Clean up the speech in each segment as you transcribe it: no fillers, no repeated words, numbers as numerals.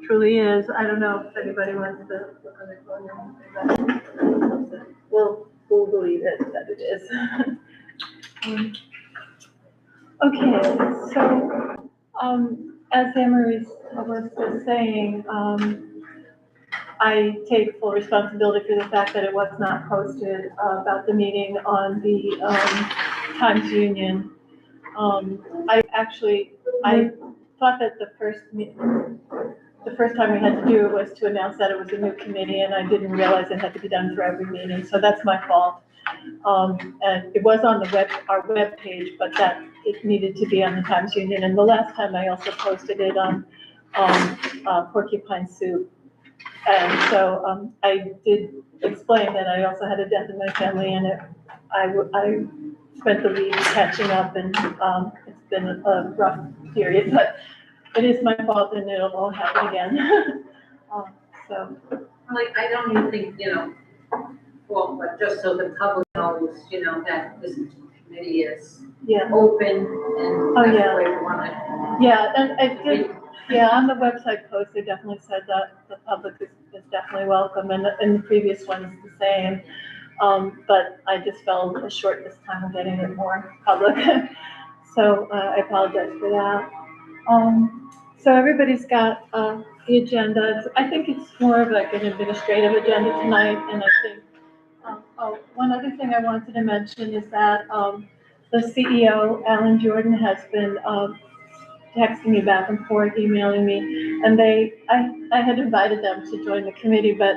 truly is. I don't know if anybody wants to. We'll believe it that it is. Okay, so as Anne-Marie was saying, I take full responsibility for the fact that it was not posted about the meeting on the Times Union. I thought that the first time we had to do it was to announce that it was a new committee, and I didn't realize it had to be done for every meeting, so that's my fault. And it was on our web page, but that it needed to be on the Times Union. And the last time I also posted it on Porcupine Soup. And so I did explain that I also had a death in my family, and I spent the week catching up, and it's been a rough period, but it is my fault, and it'll all happen again. So. Like, I don't even think, well, but just so the public knows, that this committee is open and that's the way we want it. Yeah, and I did, on the website post, they definitely said that the public is definitely welcome, and the previous one is the same. But I just fell short this time of getting it more public. So I apologize for that. So everybody's got the agenda. I think it's more of like an administrative agenda tonight, and I think one other thing I wanted to mention is that the CEO, Alan Jordan, has been texting me back and forth, emailing me, and I had invited them to join the committee, but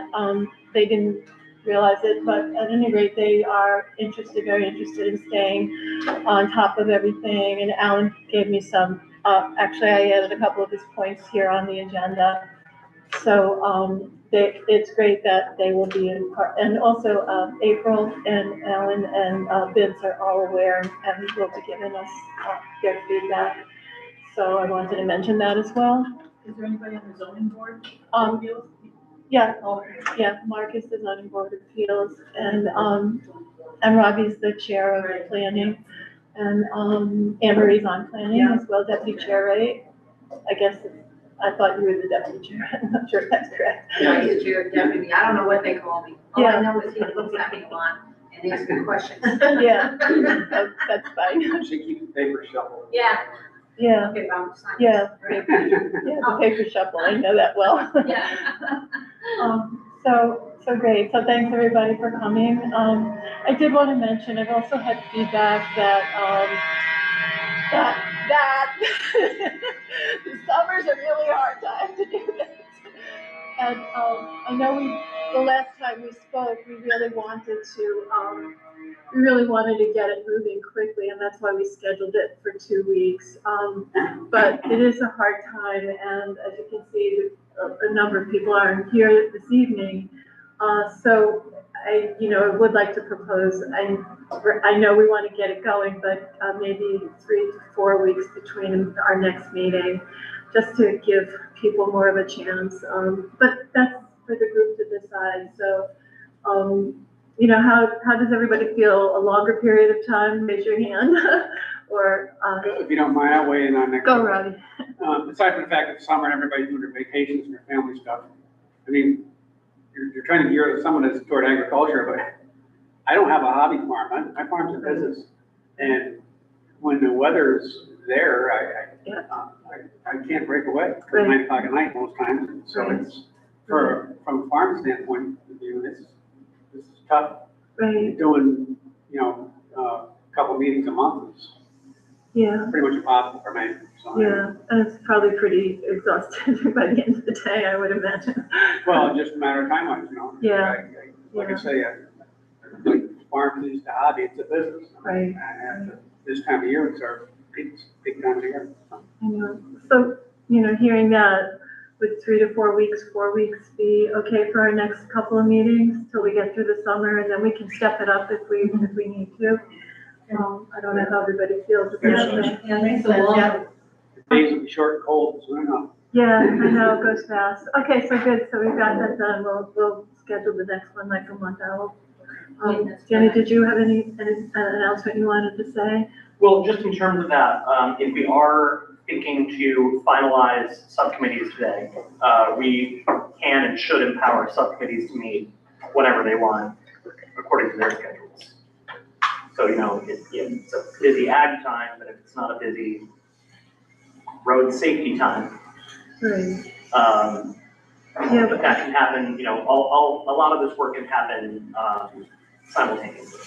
they didn't realize it. But at any rate, they are very interested in staying on top of everything. And Alan gave me some. Actually, I added a couple of his points here on the agenda. So it's great that they will be in part, and also April and Alan and Vince are all aware and will be giving us their feedback. So I wanted to mention that as well. Is there anybody on the zoning board? Yeah, Mark is the zoning board of appeals, and Robbie's the chair of the planning, and Anne-Marie's on planning as well, deputy chair, right? I guess I thought you were the deputy chair. I'm not sure if that's correct. Yeah, he's chair deputy. I don't know what they call me. All I know is he looks at me a lot and asks me questions. Yeah, that's fine. She keeps the paper shuffle. Yeah. Yeah. Okay, I'm sorry. Yeah, the paper shuffle, I know that well. Yeah. So great, so thanks everybody for coming. I did want to mention, I've also had feedback that the summer's a really hard time to do this. And I know the last time we spoke, we really wanted to get it moving quickly, and that's why we scheduled it for 2 weeks. But it is a hard time, and as you can see, a number of people aren't here this evening. So I would like to propose, I know we want to get it going, but maybe 3 to 4 weeks between our next meeting, just to give people more of a chance. But that's for the group to decide. So, how does everybody feel? A longer period of time? Raise your hand. Or if you don't mind, I'll weigh in on that. Go, Robbie. Aside from the fact that it's summer and everybody's doing their vacations and their family stuff, I mean, you're trying to gear someone that's toward agriculture, but I don't have a hobby farm. My farm's a business, and when the weather's there, I can't break away. It's 9 o'clock at night most times, so it's from a farm standpoint of view, this is tough. Right. Doing a couple meetings a month is pretty much impossible for me. So and it's probably pretty exhausting by the end of the day, I would imagine. Well, just a matter of time-wise, Like I say, farm is a hobby, it's a business. Right. And this time of year, it's our peak time of year. So, hearing that, would 3 to 4 weeks be okay for our next couple of meetings till we get through the summer, and then we can step it up if we need to. I don't know how everybody feels. Makes it long. The days will be short and cold, so I don't know. Yeah, I know, it goes fast. Okay, so good, so we've got that done. We'll schedule the next one like a month out. Jenny, did you have any announcement you wanted to say? Well, just in terms of that, if we are thinking to finalize subcommittees today. We can and should empower subcommittees to meet whenever they want, according to their schedules. So, it's a busy ag time, but if it's not a busy road safety time, Right. yeah, but that can happen, a lot of this work can happen simultaneously.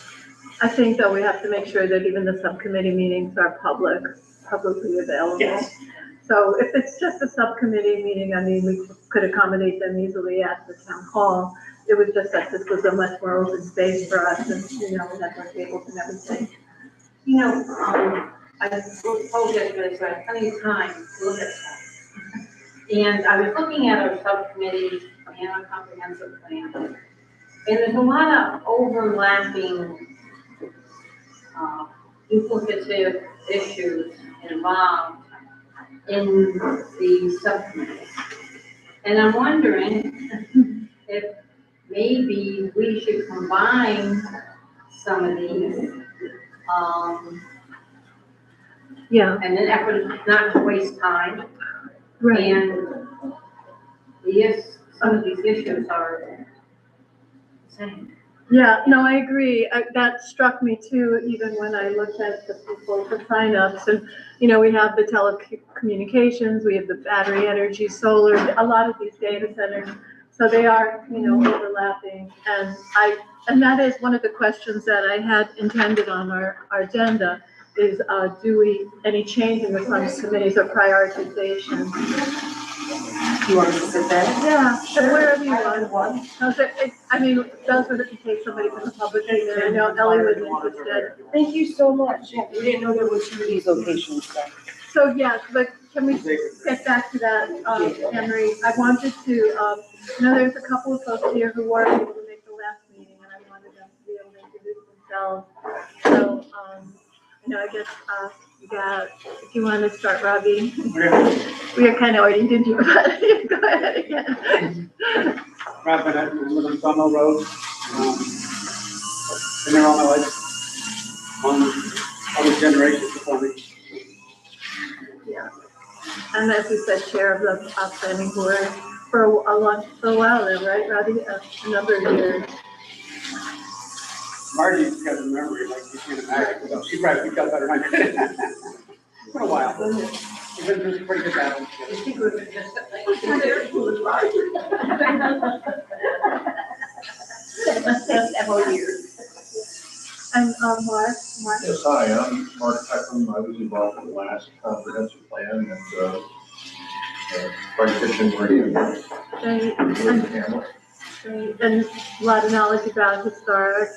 I think that we have to make sure that even the subcommittee meetings are publicly available. Yes. So if it's just a subcommittee meeting, I mean, we could accommodate them easily at the town hall. It was just that this was a much more open space for us and, we had more tables and everything. I told you there's plenty of time to look at that. And I was looking at our subcommittee and our comprehensive plan. And there's a lot of overlapping, duplicative issues involved in the subcommittees. And I'm wondering if maybe we should combine some of these, Yeah, and an effort not to waste time. right. And yes, some of these issues are the same. Yeah, no, I agree. That struck me too, even when I looked at the people for signups. And, we have the telecommunications, we have the battery energy, solar, a lot of these data centers. So they are, overlapping. And that is one of the questions that I had intended on our agenda is, any change in the funds committees or prioritization? You want me to sit there? Yeah, Sure. wherever you I want. want. Those are in case somebody from the public came in. I know Ellie was interested. Thank you so much. Yeah, we didn't know there were two of these locations. So, yes, but can we get back to that, Henry? I wanted to, there's a couple of folks here who weren't able to make the last meeting, and I wanted them to be able to introduce themselves. So, I guess, if you want to start, Robbie. We are kind of already did you, but go ahead again. Rob Bennett, I live on Sawmill Road. Been there all my life. All the generations before me. Yeah. And as you said, chair of the planning board for a while now, right, Robbie? A number of years. Margie's got a memory like you can't imagine, so she probably picked up better than I could. It's been a while. We've been through some pretty good battles together. Several years. And, Mark? Yes, hi, I'm Mark Peckham. I was involved in the last comprehensive plan and, quite a bit in Great. Hamlet. Great. And a lot of knowledge about historic,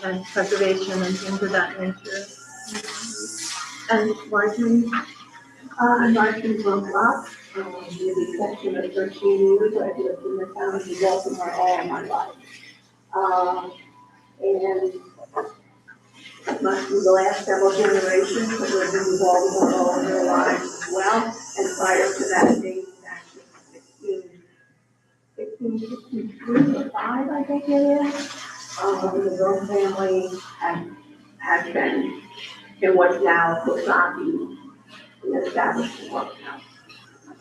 and preservation and things of that nature. And Marjorie? I'm Martin Blumlock, with the exception of 13 years, I've lived in the town of Baltimore all my life. And much through the last several generations, but we've been involved all of their lives as well. And prior to that date, actually 1663 or 5, I think it is. The Rome family had been in what's now Kosaki, the establishment of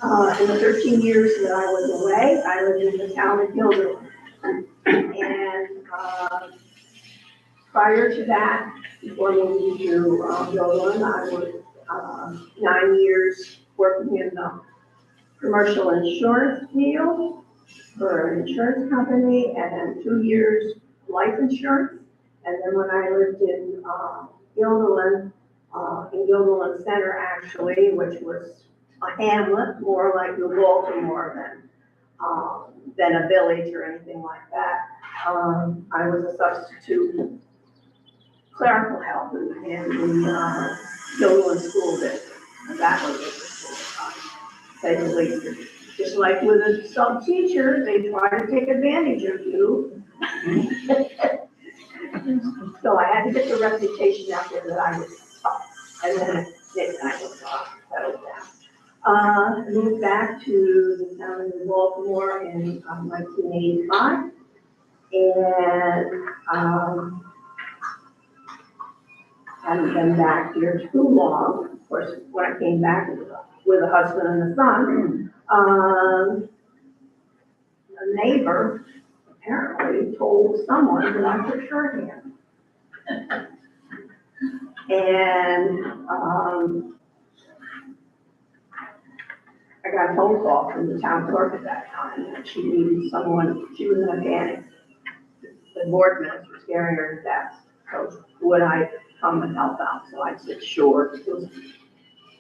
now. In the 13 years that I was away, I lived in the town of Gilderland. And prior to that, before moving to Gilderland, I was 9 years working in the commercial insurance field for an insurance company, and then 2 years life insurance. And then when I lived in Gilderland Center actually, which was a hamlet, more like New Baltimore than a village or anything like that. I was a substitute clerical help in the Gilderland school district. And that was basically just like with a sub teacher, they try to take advantage of you. So I had to get the reputation out there that I was tough, and then I was settled down. I moved back to the town of Baltimore in 1985, and hadn't been back here too long. Of course, when I came back, it was a with a husband and a son. A neighbor apparently told someone that I took shorthand. And, I got a phone call from the town clerk at that time, and she needed someone, she was in a panic. The board minutes were scaring her to death, so would I come and help out? So I said, sure. It was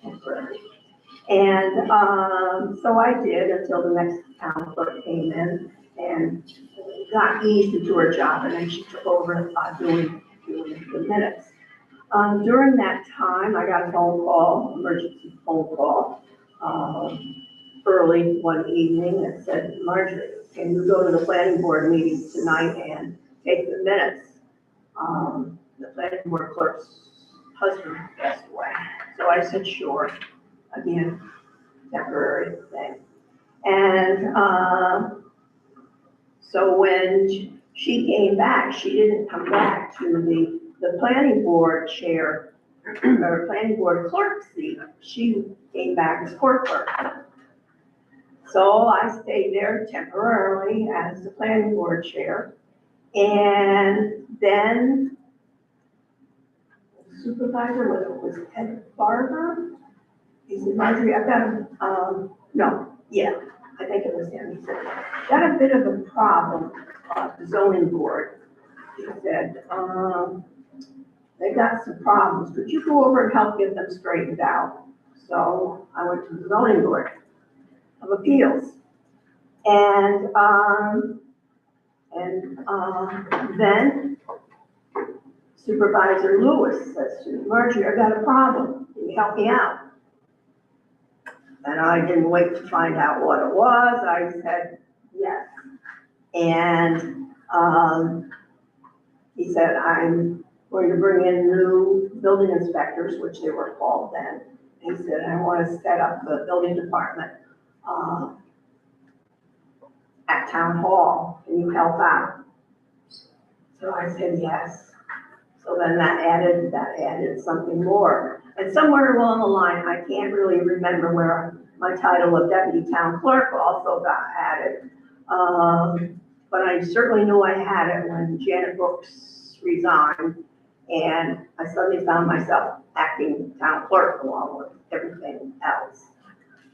temporary. And, so I did until the next town clerk came in and got eased into her job, and then she took over, doing the minutes. During that time, I got a phone call, emergency phone call, early one evening that said, Marjorie, can you go to the planning board meeting tonight and take the minutes? The planning board clerk's husband passed away. So I said, sure. Again, temporary thing. And, so when she came back, she didn't come back to the planning board chair, or planning board clerk seat. She came back as court clerk. So I stayed there temporarily as the planning board chair. And then the supervisor, whether it was Ed Barber, he said, Marjorie, I've got I think it was him. He said, got a bit of a problem at the zoning board. He said, they got some problems. Could you go over and help get them straightened out? So I went to the zoning board of appeals. And then Supervisor Lewis says to me, Marjorie, I got a problem. Can you help me out? And I didn't wait to find out what it was. I said, yes. And he said, I'm going to bring in new building inspectors, which they were called then. And he said, I want to set up the building department at town hall. Can you help out? So I said, yes. So then that added something more. And somewhere along the line, I can't really remember where my title of deputy town clerk also got added. But I certainly knew I had it when Janet Brooks resigned, and I suddenly found myself acting town clerk along with everything else.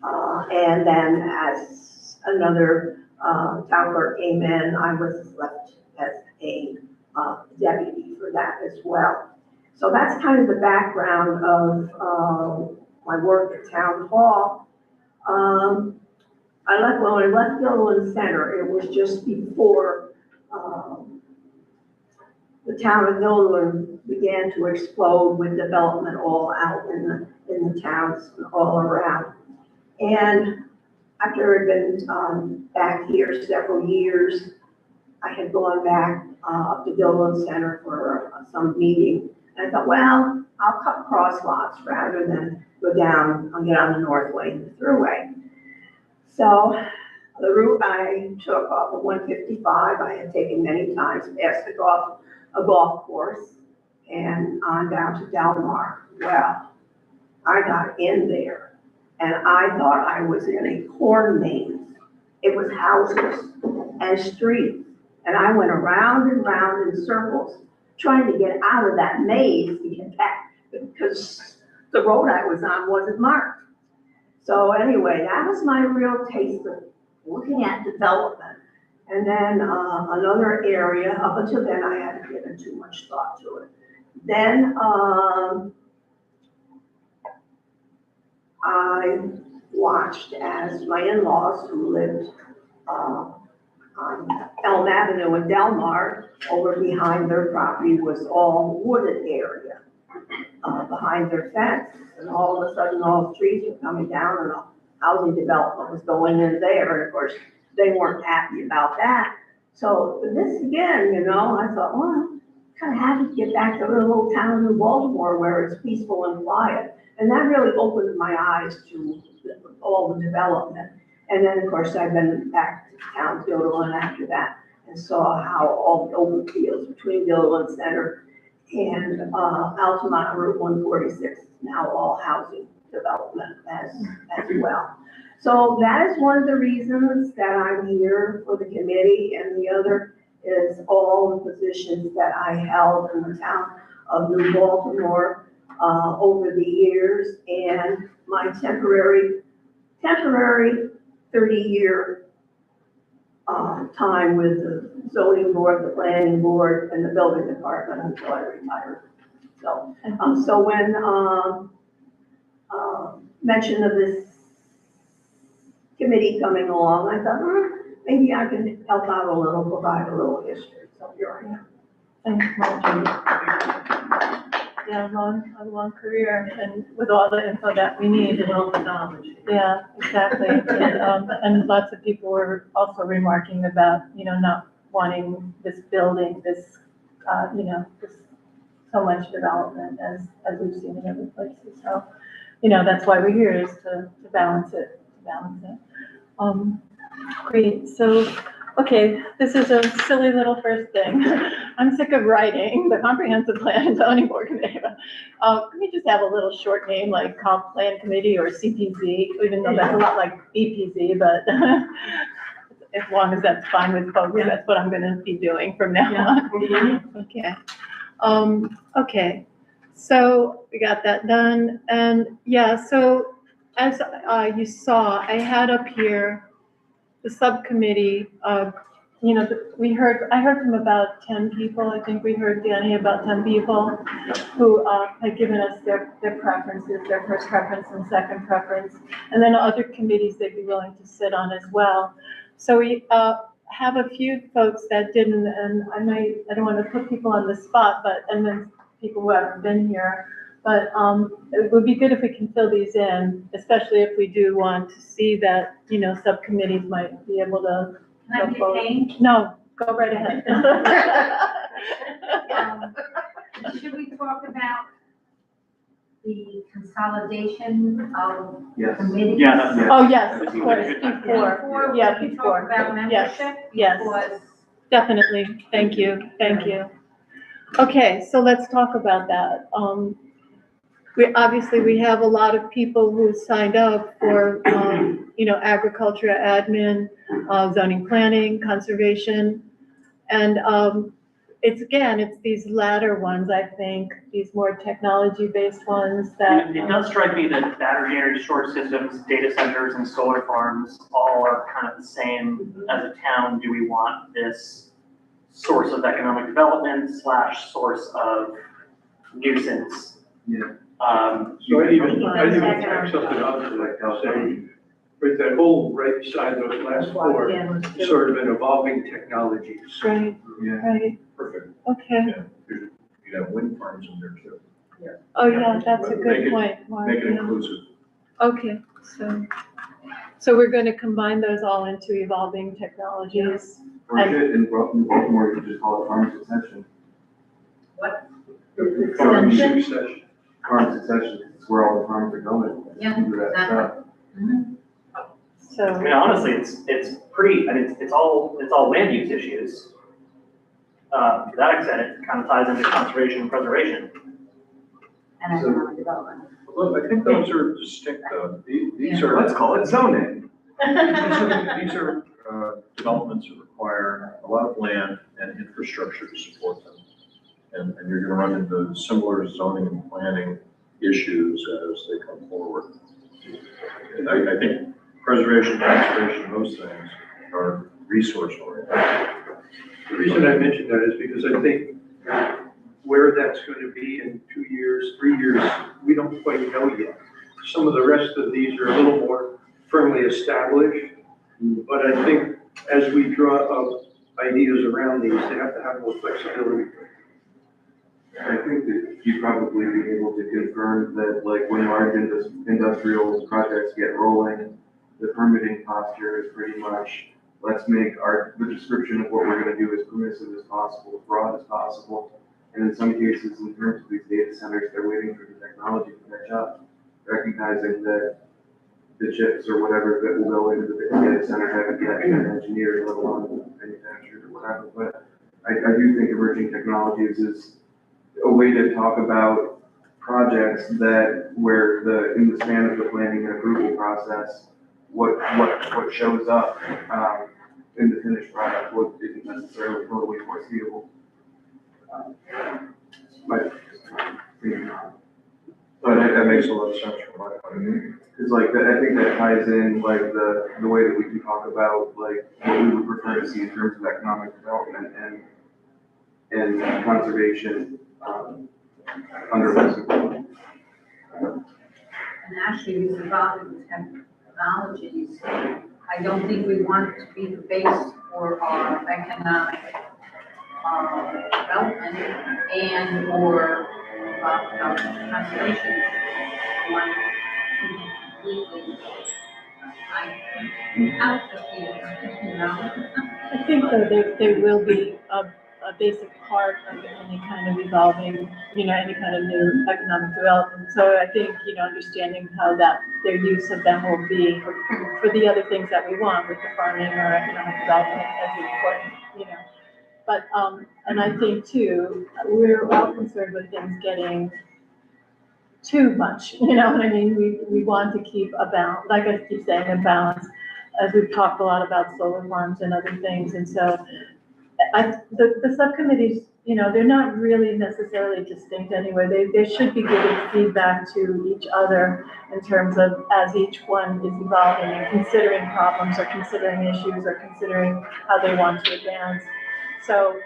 And then as another town clerk came in, I was left as a deputy for that as well. So that's kind of the background of my work at town hall. When I left Gilliland Center, it was just before the town of Gilliland began to explode with development all out in the towns all around. And after I'd been back here several years, I had gone back up to Gilliland Center for some meeting. And I thought, well, I'll cut cross lots rather than go down and get on the Northway, the thruway. So the route I took off of 155, I had taken many times, past a golf course and on down to Del Mar. Well, I got in there and I thought I was in a corn maze. It was houses and streets. And I went around and round in circles trying to get out of that maze to get back because the road I was on wasn't marked. So anyway, that was my real taste of looking at development. And then another area, up until then I hadn't given too much thought to it. Then I watched as my in-laws who lived on Elm Avenue in Del Mar, over behind their property was all wooded area behind their fence. And all of a sudden, all the trees were coming down and housing development was going in there. And of course, they weren't happy about that. So this again, I thought, well, kind of happy to get back to the little town in Baltimore where it's peaceful and quiet. And that really opened my eyes to all the development. And then, of course, I've been back to town Gilliland after that and saw how all the open fields between Gilliland Center and Altamont Route 146 is now all housing development as well. So that is one of the reasons that I'm here for the committee, and the other is all the positions that I held in the town of New Baltimore over the years, and my temporary 30-year time with the zoning board, the planning board, and the building department until I retired. So when mention of this committee coming along, I thought, maybe I can help out a little, provide a little history. So here I am. Thanks, Margie. Yeah, a long career, and with all the info that we need. And all the knowledge. Yeah, exactly. And lots of people were also remarking about, not wanting this building, this, this so much development as we've seen in other places. So, that's why we're here, is to balance it. Great. So, okay, this is a silly little first thing. I'm sick of writing the comprehensive plan and zoning board committee. Can we just have a little short name like comp plan committee or CPZ, even though that's a lot like BPZ, but as long as that's fine with folks, that's what I'm gonna be doing from now on. Okay. Okay. So we got that done. And so as you saw, I had up here the subcommittee. I heard from about 10 people. I think we heard, Danny, about 10 people who had given us their preferences, their first preference and second preference. And then other committees they'd be willing to sit on as well. So we have a few folks that didn't, and I don't want to put people on the spot, and then people who haven't been here. But it would be good if we can fill these in, especially if we do want to see that, subcommittees might be able to. Can I get named? No, go right ahead. Should we talk about the consolidation of Yes. committees? Yeah, Oh, yes, of course, Before before. we Yeah, can before. talk about Yes, membership? yes. Because Definitely. Thank you. Okay, so let's talk about that. We have a lot of people who signed up for, agriculture, admin, zoning, planning, conservation. And it's these latter ones, I think, these more technology-based ones that. It does strike me that battery energy storage systems, data centers, and solar farms all are kind of the same. As a town, do we want this source of economic development / source of nuisance? Yeah. So I'd even tack something on to that, I'll say, with that whole right side, those last four, sort of an evolving technologies. Right, Yeah, right, perfect. okay. Yeah, you have wind farms in there too. Oh, yeah, that's a Make good it- point, Mark. Make it yeah. inclusive. Okay, so we're going to combine those all into evolving technologies. Or shit, in Baltimore, you could just call it farm succession. Farm Extension? succession. Farm succession, it's where all the farms are going. Yeah, Do that stuff. So. I mean, honestly, it's pretty, it's all land use issues. To that extent, it kind of ties into conservation and preservation. and economic development. Well, I think those are distinct, though. These are. Let's call it zoning. These are developments that require a lot of land and infrastructure to support them. And you're gonna run into similar zoning and planning issues as they come forward. And I think preservation, conservation, those things are resource oriented. The reason I mention that is because I think where that's going to be in 2 years, 3 years, we don't quite know yet. Some of the rest of these are a little more firmly established, but I think as we draw up ideas around these, they have to have more flexibility. I think that you'd probably be able to confirm that, like, when large industrial projects get rolling, the permitting posture is pretty much, let's make the description of what we're gonna do as permissive as possible, as broad as possible. And in some cases, in terms of these data centers, they're waiting for the technology to catch up, recognizing that the chips or whatever that will go into the data center haven't yet been engineered, let alone manufactured or whatever. But I do think emerging technologies is a way to talk about projects that, where in the span of the planning and approval process, what shows up, in the finished product, what isn't necessarily totally foreseeable. But, But that makes a lot of sense from my point of view. it's like, I think that ties in, like, the way that we can talk about, like, what we would prefer to see in terms of economic development and conservation, under this. And actually, with evolving technologies, I don't think we want to be the base for our economic development and or conservation. We want to completely, out of here, you know? I think though there will be a basic part of any kind of evolving, any kind of new economic development. So I think, understanding how their use of them will be for the other things that we want with the farming or economic development as important. But, and I think too, we're all concerned with things getting too much, you know what I mean? We want to keep a balance, like I keep saying, a balance, as we've talked a lot about solar farms and other things. And so the subcommittees, they're not really necessarily distinct anyway. They should be giving feedback to each other in terms of as each one is evolving and considering problems or considering issues or considering how they want to advance. So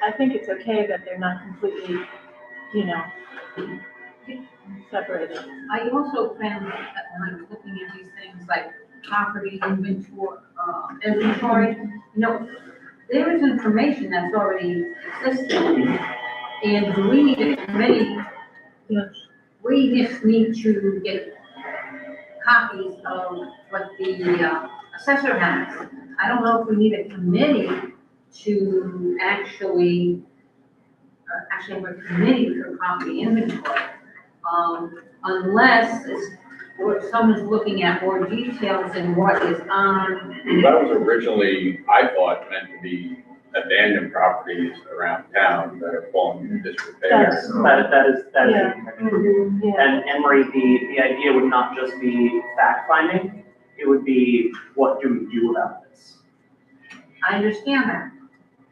I think it's okay that they're not completely, separated. I also found that when I was looking at these things like property inventory, there is information that's already existing. And do we need a committee? Yes. We just need to get copies of what the assessor has. I don't know if we need a committee to actually have a committee for property inventory. Unless someone's looking at more details than what is on. That was originally, I thought, meant to be abandoned properties around town that are falling into disrepair. That is. Yeah. Mhm, yeah. And Anne Marie, the idea would not just be fact finding, it would be, what do we do about this? I understand that,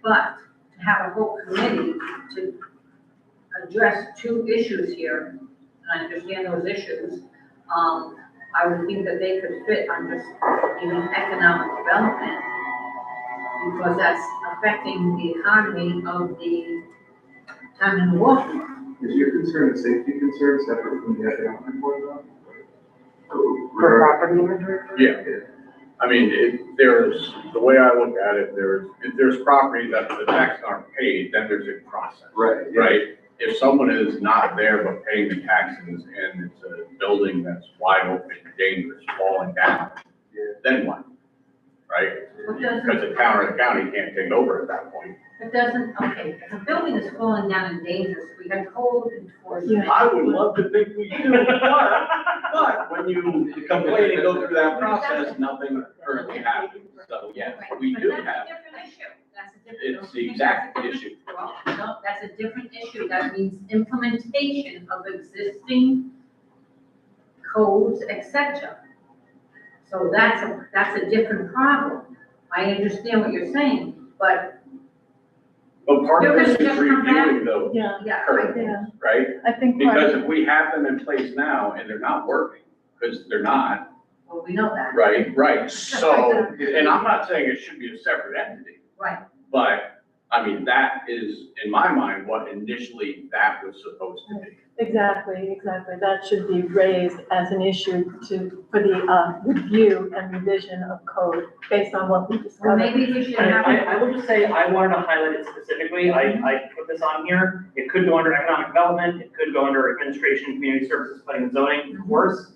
but to have a whole committee to address two issues here, and I understand those issues, I would think that they could fit under even economic development, because that's affecting the economy of the town and the water. Is your concern a safety concern separate from the economic one though? For property inventory? Yeah, I mean, the way I look at it, if there's property that the taxes aren't paid, then there's a process. Right. Yeah. Right? If someone is not there but paying the taxes and it's a building that's wide open, dangerous, falling down, then what? Right? Because the town or the county can't take over at that point. It doesn't, okay, if a building is falling down and dangerous, we have code enforcement. I would love to think we do, but when you complain and go through that process, nothing currently happens. So yes, we do But have. that's a different issue. That's a different. It's the exact issue. Well, no, that's a different issue. That means implementation of existing codes, etc. So that's a different problem. I understand what you're saying, but But part of You're this gonna is just come back? reviewing those Yeah, yeah, current yeah. ones, right? I think part Because of, if we have them in place now and they're not working, because they're not, well, we know that. right? So, and I'm not saying it should be a separate entity, Right. but, I mean, that is, in my mind, what initially that was supposed to be. exactly. That should be raised as an issue for the review and revision of code based on what we Well, discovered. maybe we should I, have. I would just say, I wanted to highlight it specifically, I put this on here, it could go under economic development, it could go under administration, community services, planning and zoning, of course.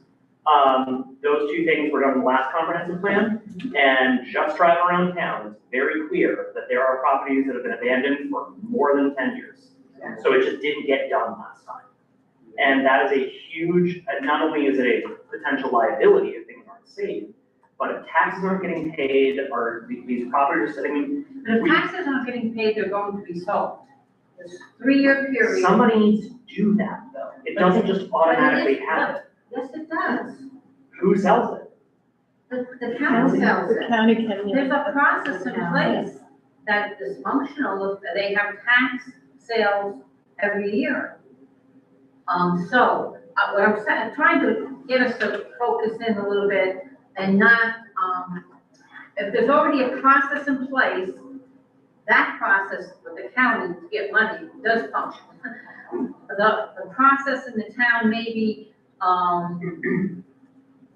Those two things were done in the last comprehensive plan, and just driving around town, it's very clear that there are properties that have been abandoned for more than 10 years. So it just didn't get done last time. And that is a huge, not only is it a potential liability if things aren't safe, but if taxes aren't getting paid, or these properties are sitting, And if taxes aren't getting paid, they're going to be sold. this 3-year period. Somebody needs to do that though. It doesn't just automatically happen. Yes, it does. Who sells it? The county sells The it. county can. There's a process in place that is functional, they have tax sales every year. What I'm saying, trying to get us to focus in a little bit and not, if there's already a process in place, that process with the county to get money does function. The process in the town may be,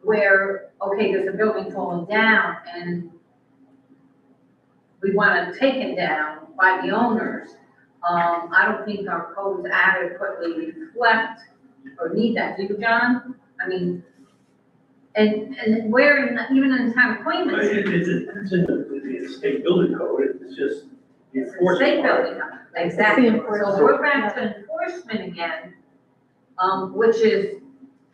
where, okay, there's a building falling down and we want it taken down by the owners. I don't think our codes adequately reflect or need that, do you, John? I mean, and where, even in town appointments. It's in the state building code, it's just the enforcement. State building, exactly. It's the So enforcement. we're back to enforcement again, which is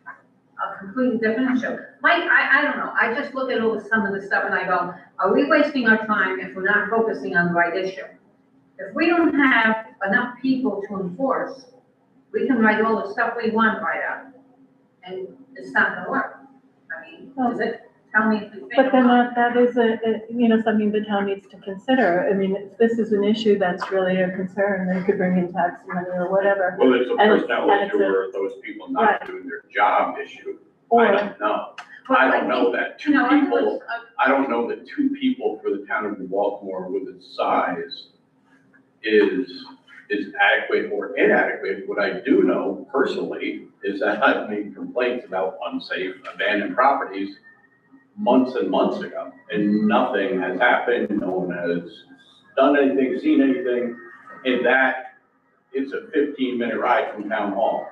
a completely different issue. Mike, I don't know, I just look at some of the stuff and I go, are we wasting our time if we're not focusing on the right issue? If we don't have enough people to enforce, we can write all the stuff we want right out, and it's not gonna work. I mean, is it? Tell me if you think. But then that is something the town needs to consider. I mean, if this is an issue that's really a concern, they could bring in tax money or whatever. Well, it's a And it's- personnel and it's issue a- or those people not Right. doing their job issue. Or- I don't know. I don't know that two people, I don't know that 2 people for the town of New Baltimore with its size is adequate or inadequate. What I do know personally is that I've made complaints about unsafe abandoned properties months and months ago, and nothing has happened. No one has done anything, seen anything, and that it's a 15-minute ride from town hall.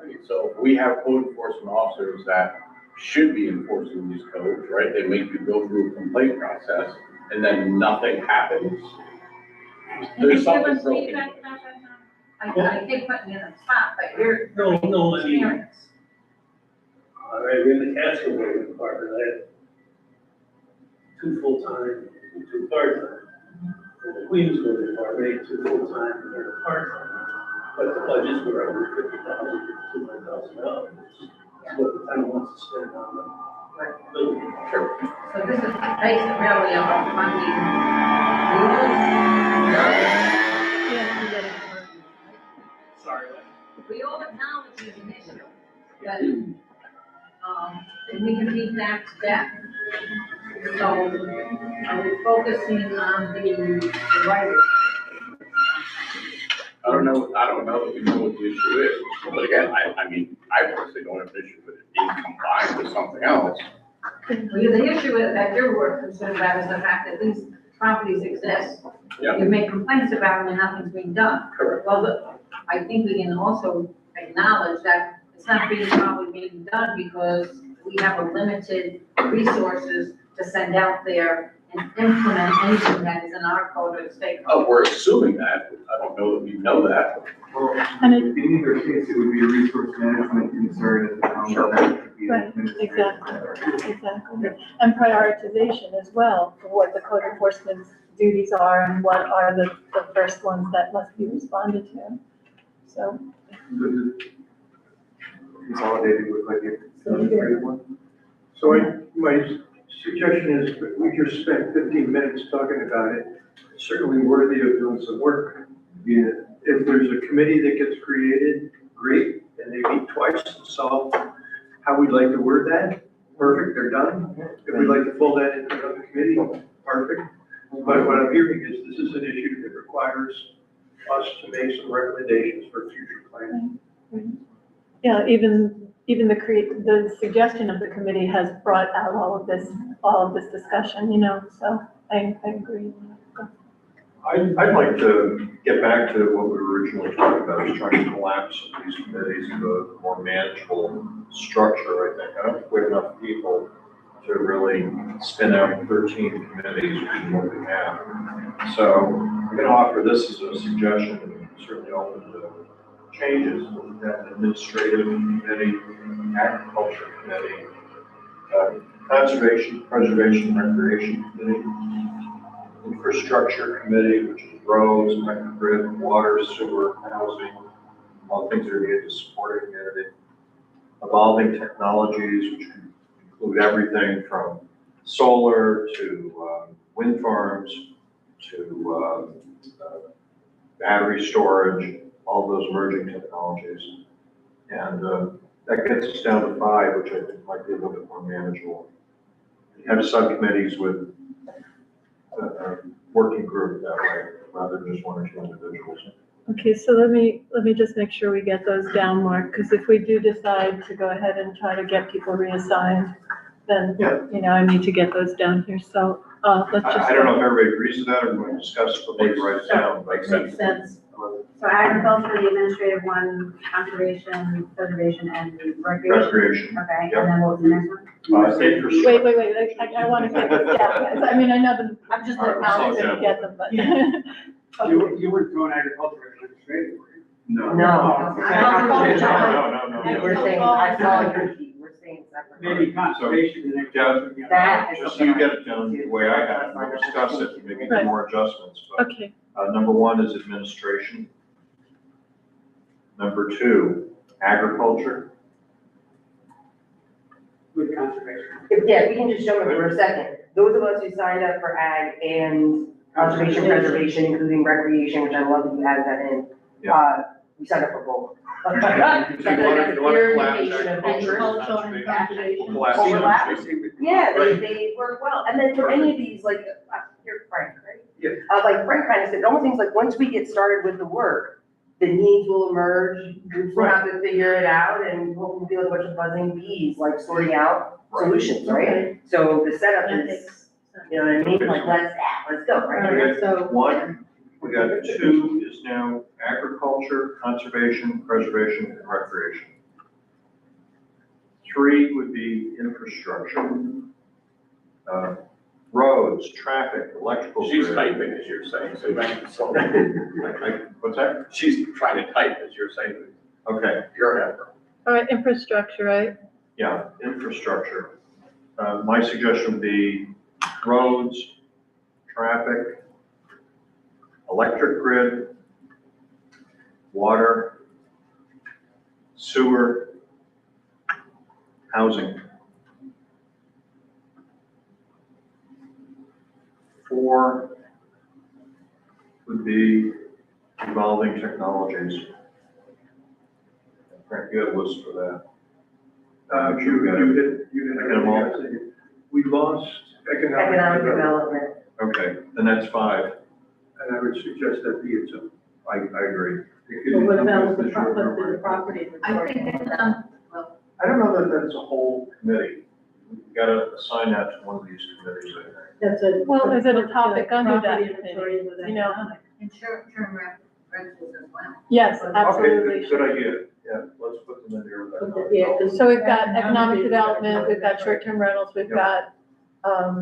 Right? So we have code enforcement officers that should be enforcing these codes, right? They make you go through a complaint process, and then nothing happens. There's something broken. I hate putting you on the spot, but you're. No, I mean, Experience. in the Castle Building Department, I had 2 full-time and 2 part-time. In the Queens Building Department, I had 2 full-time and a part-time. But the budgets were over $50,000 to $200,000. That's what the town wants to spend on the building. So this is based really on funding Yeah, you get it. Sorry. we all acknowledge it's an issue, but, and we can beat that to death. So, are we focusing on the right? I don't know that we know what the issue is. But again, I mean, I personally don't have an issue with it being combined with something else. The issue that you're concerned about is the fact that these properties exist. Yeah. You make complaints about them and nothing's being done. Correct. Well, I think we can also acknowledge that it's not probably being done because we have a limited resources to send out there and implement anything that is in our code or the state code. Oh, we're assuming that. I don't know that we know that. Well, And it- in either case, it would be a resource management concern at the town Sure. level. It should be Right, administrative. Exactly. And prioritization as well, for what the code enforcement's duties are and what are the first ones that must be responded to. So, Consolidated with like the administrative one. So my suggestion is that we just spent 15 minutes talking about it, certainly worthy of doing some work. Yeah. If there's a committee that gets created, great, and they meet twice to solve how we'd like to word that, perfect, they're done. If we'd like to pull that into another committee, perfect. But what I'm hearing is this is an issue that requires us to make some recommendations for future planning. yeah, even the suggestion of the committee has brought out all of this discussion, so I agree. I'd like to get back to what we were originally talking about, is trying to collapse these committees to a more manageable structure, I think. I don't think we have enough people to really spin out 13 committees, which is what we have. So I'm going to offer this as a suggestion, and certainly open to changes. We've got an administrative committee, agriculture committee, conservation, preservation, recreation committee, Infrastructure Committee, which is roads, electric grid, water, sewer, housing, all things that are needed to support a community. Evolving technologies, which can include everything from solar to wind farms to battery storage, all those emerging technologies. And that gets us down to 5, which I think might be a little bit more manageable. You have subcommittees with a working group that way, rather than just 1 or 2 individuals. Okay, so let me just make sure we get those down, Mark, because if we do decide to go ahead and try to get people reassigned, then, I need to get those down here, so, let's just. I don't know if everybody agrees with that, or we're going to discuss it, but maybe write it down. Makes sense. Makes sense. So agriculture, the administrative one, conservation, preservation, and recreation. Recreation. Okay, Yep. and then what was the next one? Infrastructure. Wait, I want to get this down, I mean, I know them, I'm just All right, not slow going to down. get them, but. You weren't doing agriculture as administrative, were you? No. No. No. We're saying, I saw your key, we're saying separate. Maybe conservation and agriculture. That is. Just so you get it down the way I had it, we'll discuss it, and maybe do more adjustments. But, Okay, number 1 is administration. Number 2, agriculture. With conservation. Yeah, we can just jump in for a second. Those of us who signed up for ag and conservation, preservation, including recreation, which I love that you added that in, we signed up for both. So you want to collapse Indication of agriculture, Cultural and conservation. collapse Overlap? conservation. Yeah, they work well. And then for any of these, like, you're Frank, right? Yeah. Like Frank kind of said, it almost seems like once we get started with the work, the needs will emerge, groups will have to figure it out, and we'll be like a bunch of buzzing bees, like sorting out solutions, right? So the setup is, you know what I mean? Like, let's go, right? Okay. So, 1, we got 2 is now agriculture, conservation, preservation, and recreation. 3 would be infrastructure. Roads, traffic, electrical. She's grid. typing, as you're saying, so you might be slow. What's that? She's trying to type, as you're saying, Okay, you're helper. all right, infrastructure, right? yeah, infrastructure. My suggestion would be roads, traffic, electric grid, water, sewer, housing. 4 would be evolving technologies. Frank, you had a list for that. You hit I got them all. We lost Economic development. Okay, then that's 5. And I would suggest that be its own. I agree. Well, what about the property? I think it's, I don't know that that's a whole committee. We've got to assign that to one of these committees, I think. That's a. Well, is it a topic under that Property committee? inventory with You know, economic. and short-term rentals as well. yes, Okay, absolutely. good idea. Yeah, let's put them in there with that. Yeah, 'cause So we've got economic development, we've got short-term rentals, we've Yep. got,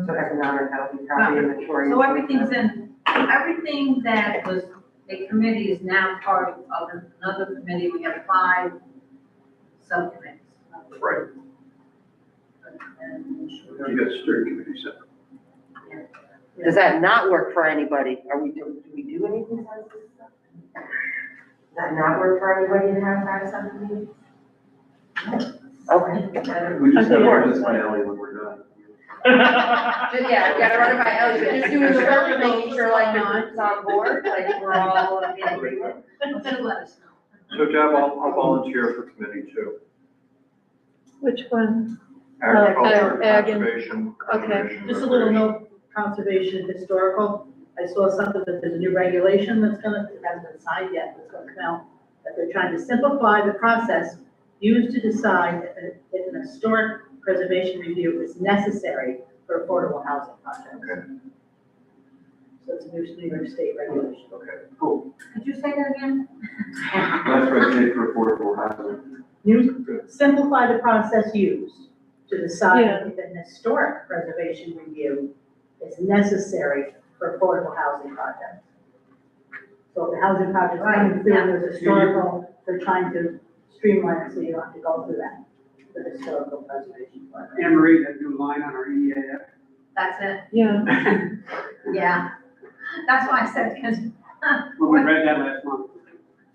So economic, healthy, property inventory. So everything that was a committee is now part of another committee. We have 5 subcommittees. Right. You got steering committee separate. Does that not work for anybody? Do we do any consensus stuff? Does that not work for anybody to have 5 subcommittees? Okay. We just Okay. have to run this by Ellie when we're done. Yeah, you gotta run it by Ellie, but just doing the work, making sure like the group's on board, like we're all in agreement. So let us know. So Deb, I'll volunteer for committee 2. which one? Agriculture, ag and- conservation, okay. preservation. Just a little recreation. note, conservation, historical. I saw something that there's a new regulation that's gonna, it hasn't been signed yet, but it's gonna come out, that they're trying to simplify the process used to decide if an historic preservation review is necessary for affordable housing projects. Okay. So it's a New York State regulation. Okay. Cool. Could you say that again? That's what I say for affordable housing. Simplify the process used to decide Yeah. if an historic preservation review is necessary for affordable housing projects. So if the housing project's coming through and there's historical, they're trying to streamline it so you don't have to go through that, the historical preservation part. Anne Marie, that new line on our EAF. That's it. Yeah, Yeah. That's why I said, because, Well, we read that last month.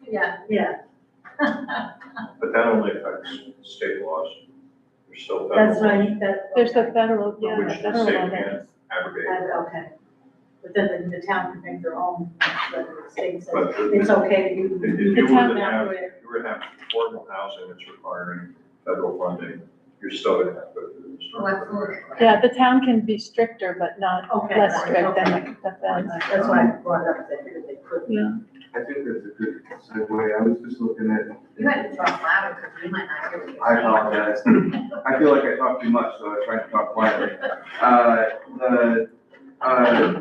yeah. Yeah, But that only affects state laws. There's still that's federal laws, right, that. There's the federal, yeah, which the the federal state law can't that is. abrogate. Okay, but then the town can make their own, whether the state says But it's okay to use. If The you town were to have, operator. if you were to have affordable housing that's requiring federal funding, you're still gonna have to go through the historic commission. Yeah, the town can be stricter, but not Okay, less right, strict than okay. the feds. That's why I brought it up, I figured they could. Yeah. I think that's a good segue. I was just looking at, You had to talk louder, because we might not hear you. I apologize. I feel like I talk too much, so I try to talk quietly. I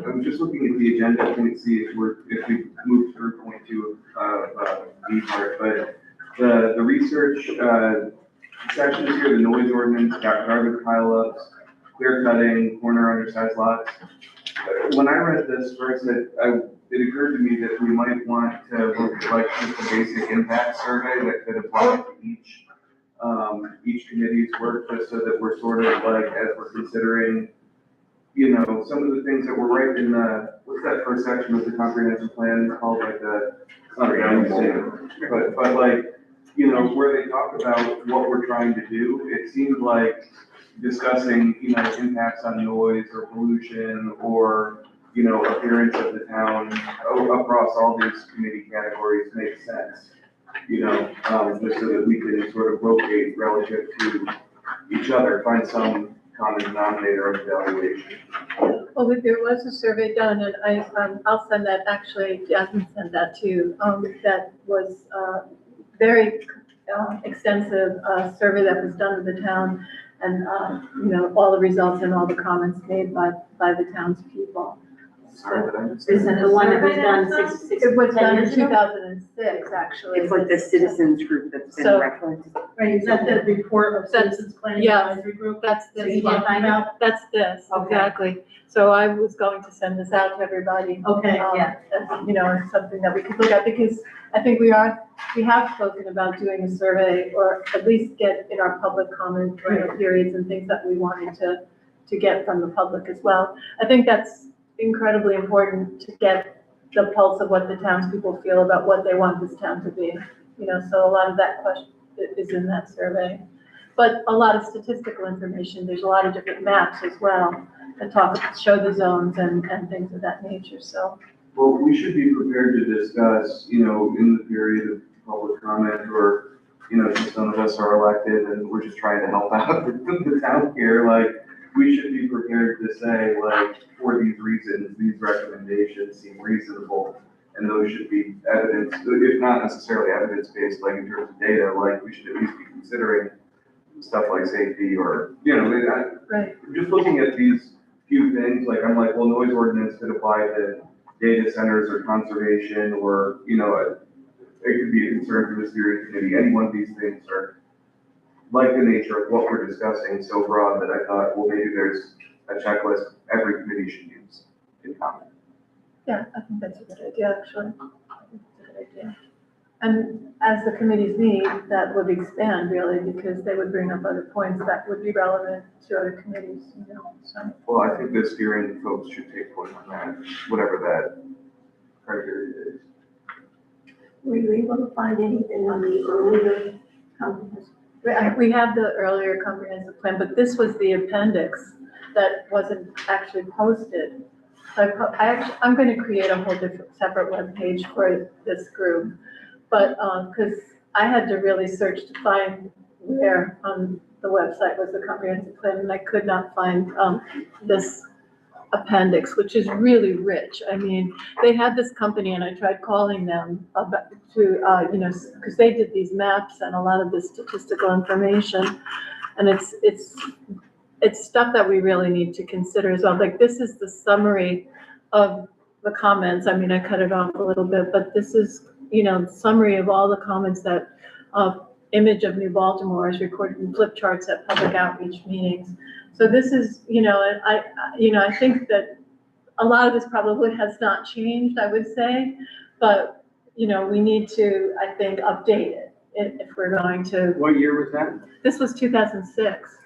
was just looking at the agenda, I can't see if we moved through point two of B part, but the research, sections here, the noise ordinance, garbage pileups, clear cutting, corner undersized lots. When I read this first, it occurred to me that we might want to look like just a basic impact survey that could apply to each committee's work, just so that we're sort of like, as we're considering, you know, some of the things that were right in the, what's that first section of the comprehensive plan called, like the, it's not a value statement, but like, you know, where they talk about what we're trying to do, it seemed like discussing, you know, impacts on noise or pollution or, you know, appearance of the town across all these committee categories makes sense. You know, just so that we can sort of rotate relative to each other, find some common denominator of evaluation. Well, there was a survey done, and I'll send that, actually, Jasmine sent that too, that was, very, extensive, survey that was done with the town, and, you know, all the results and all the comments made by the townspeople. Sorry, but I just. Isn't the one that was done six, It was 10 done in years ago? 2006, actually. It's like the citizens group that's been So- referenced. Right, is that the report of Citizens Planning Yes. Advisory Group? That's So this you one. can't find out? That's this, Okay. exactly. So I was going to send this out to everybody. Okay, yeah. As, you know, as something that we could look at, because I think we have spoken about doing a survey, or at least get in our public comment, you know, periods and things that we wanted to get from the public as well. I think that's incredibly important to get the pulse of what the townspeople feel about what they want this town to be. You know, so a lot of that question is in that survey. But a lot of statistical information, there's a lot of different maps as well that show the zones and things of that nature, so. Well, we should be prepared to discuss, you know, in the period of public comment, or, you know, since none of us are elected and we're just trying to help out the town here, like, we should be prepared to say, like, for these reasons, these recommendations seem reasonable, and those should be evidence, if not necessarily evidence-based, like in terms of data, like, we should at least be considering stuff like safety, or, you know, Right. just looking at these few things, like, I'm like, well, noise ordinance could apply to data centers or conservation, or, you know, it could be a concern for the steering committee. Any one of these things are like the nature of what we're discussing, so broad that I thought, well, maybe there's a checklist every committee should use in comment. Yeah, I think that's a good idea, actually. I think it's a good idea. And as the committees meet, that would expand really, because they would bring up other points that would be relevant to other committees, you know, so. Well, I think the steering folks should take point on that, whatever that criteria is. Were you able to find anything on the earlier comprehensive? We have the earlier comprehensive plan, but this was the appendix that wasn't actually posted. So I'm going to create a whole separate webpage for this group. But, because I had to really search to find where on the website was the comprehensive plan, and I could not find, this appendix, which is really rich. I mean, they had this company, and I tried calling them about to, you know, because they did these maps and a lot of the statistical information, and it's stuff that we really need to consider as well. Like, this is the summary of the comments. I mean, I cut it off a little bit, but this is, you know, summary of all the comments that, image of New Baltimore is recorded in flip charts at public outreach meetings. So this is, you know, I think that a lot of this probably has not changed, I would say, but, you know, we need to, I think, update it if we're going to. What year was that? This was 2006.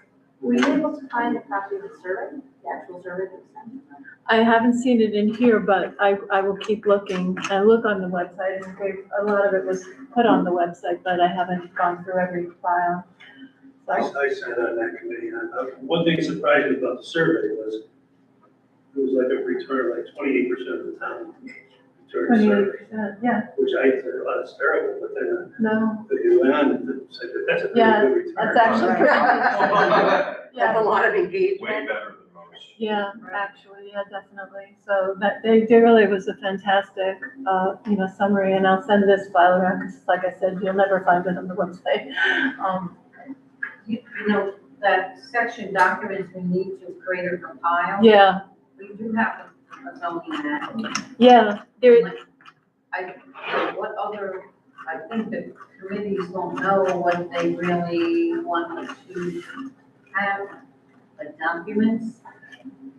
Were you able to find a copy of the survey? the actual survey that was sent? I haven't seen it in here, but I will keep looking. I look on the website, and a lot of it was put on the website, but I haven't gone through every file. I So, sat on that committee, and one thing surprised me about the survey was it was like a return, like 28% of the town returned survey, 28%, yeah, which I said, oh, that's terrible, but then no, it went on and said, that's a Yeah, pretty good return. that's actually pretty That's a yeah, lot of Way engagement. better than most. yeah, actually, yeah, definitely. So that, they really was a fantastic, summary, and I'll send this file around, because like I said, you'll never find it on the website. You know, that section documents we need to create or compile. Yeah, We do have a zoning map. yeah, there, What other, I think the committees don't know what they really want to have, like documents.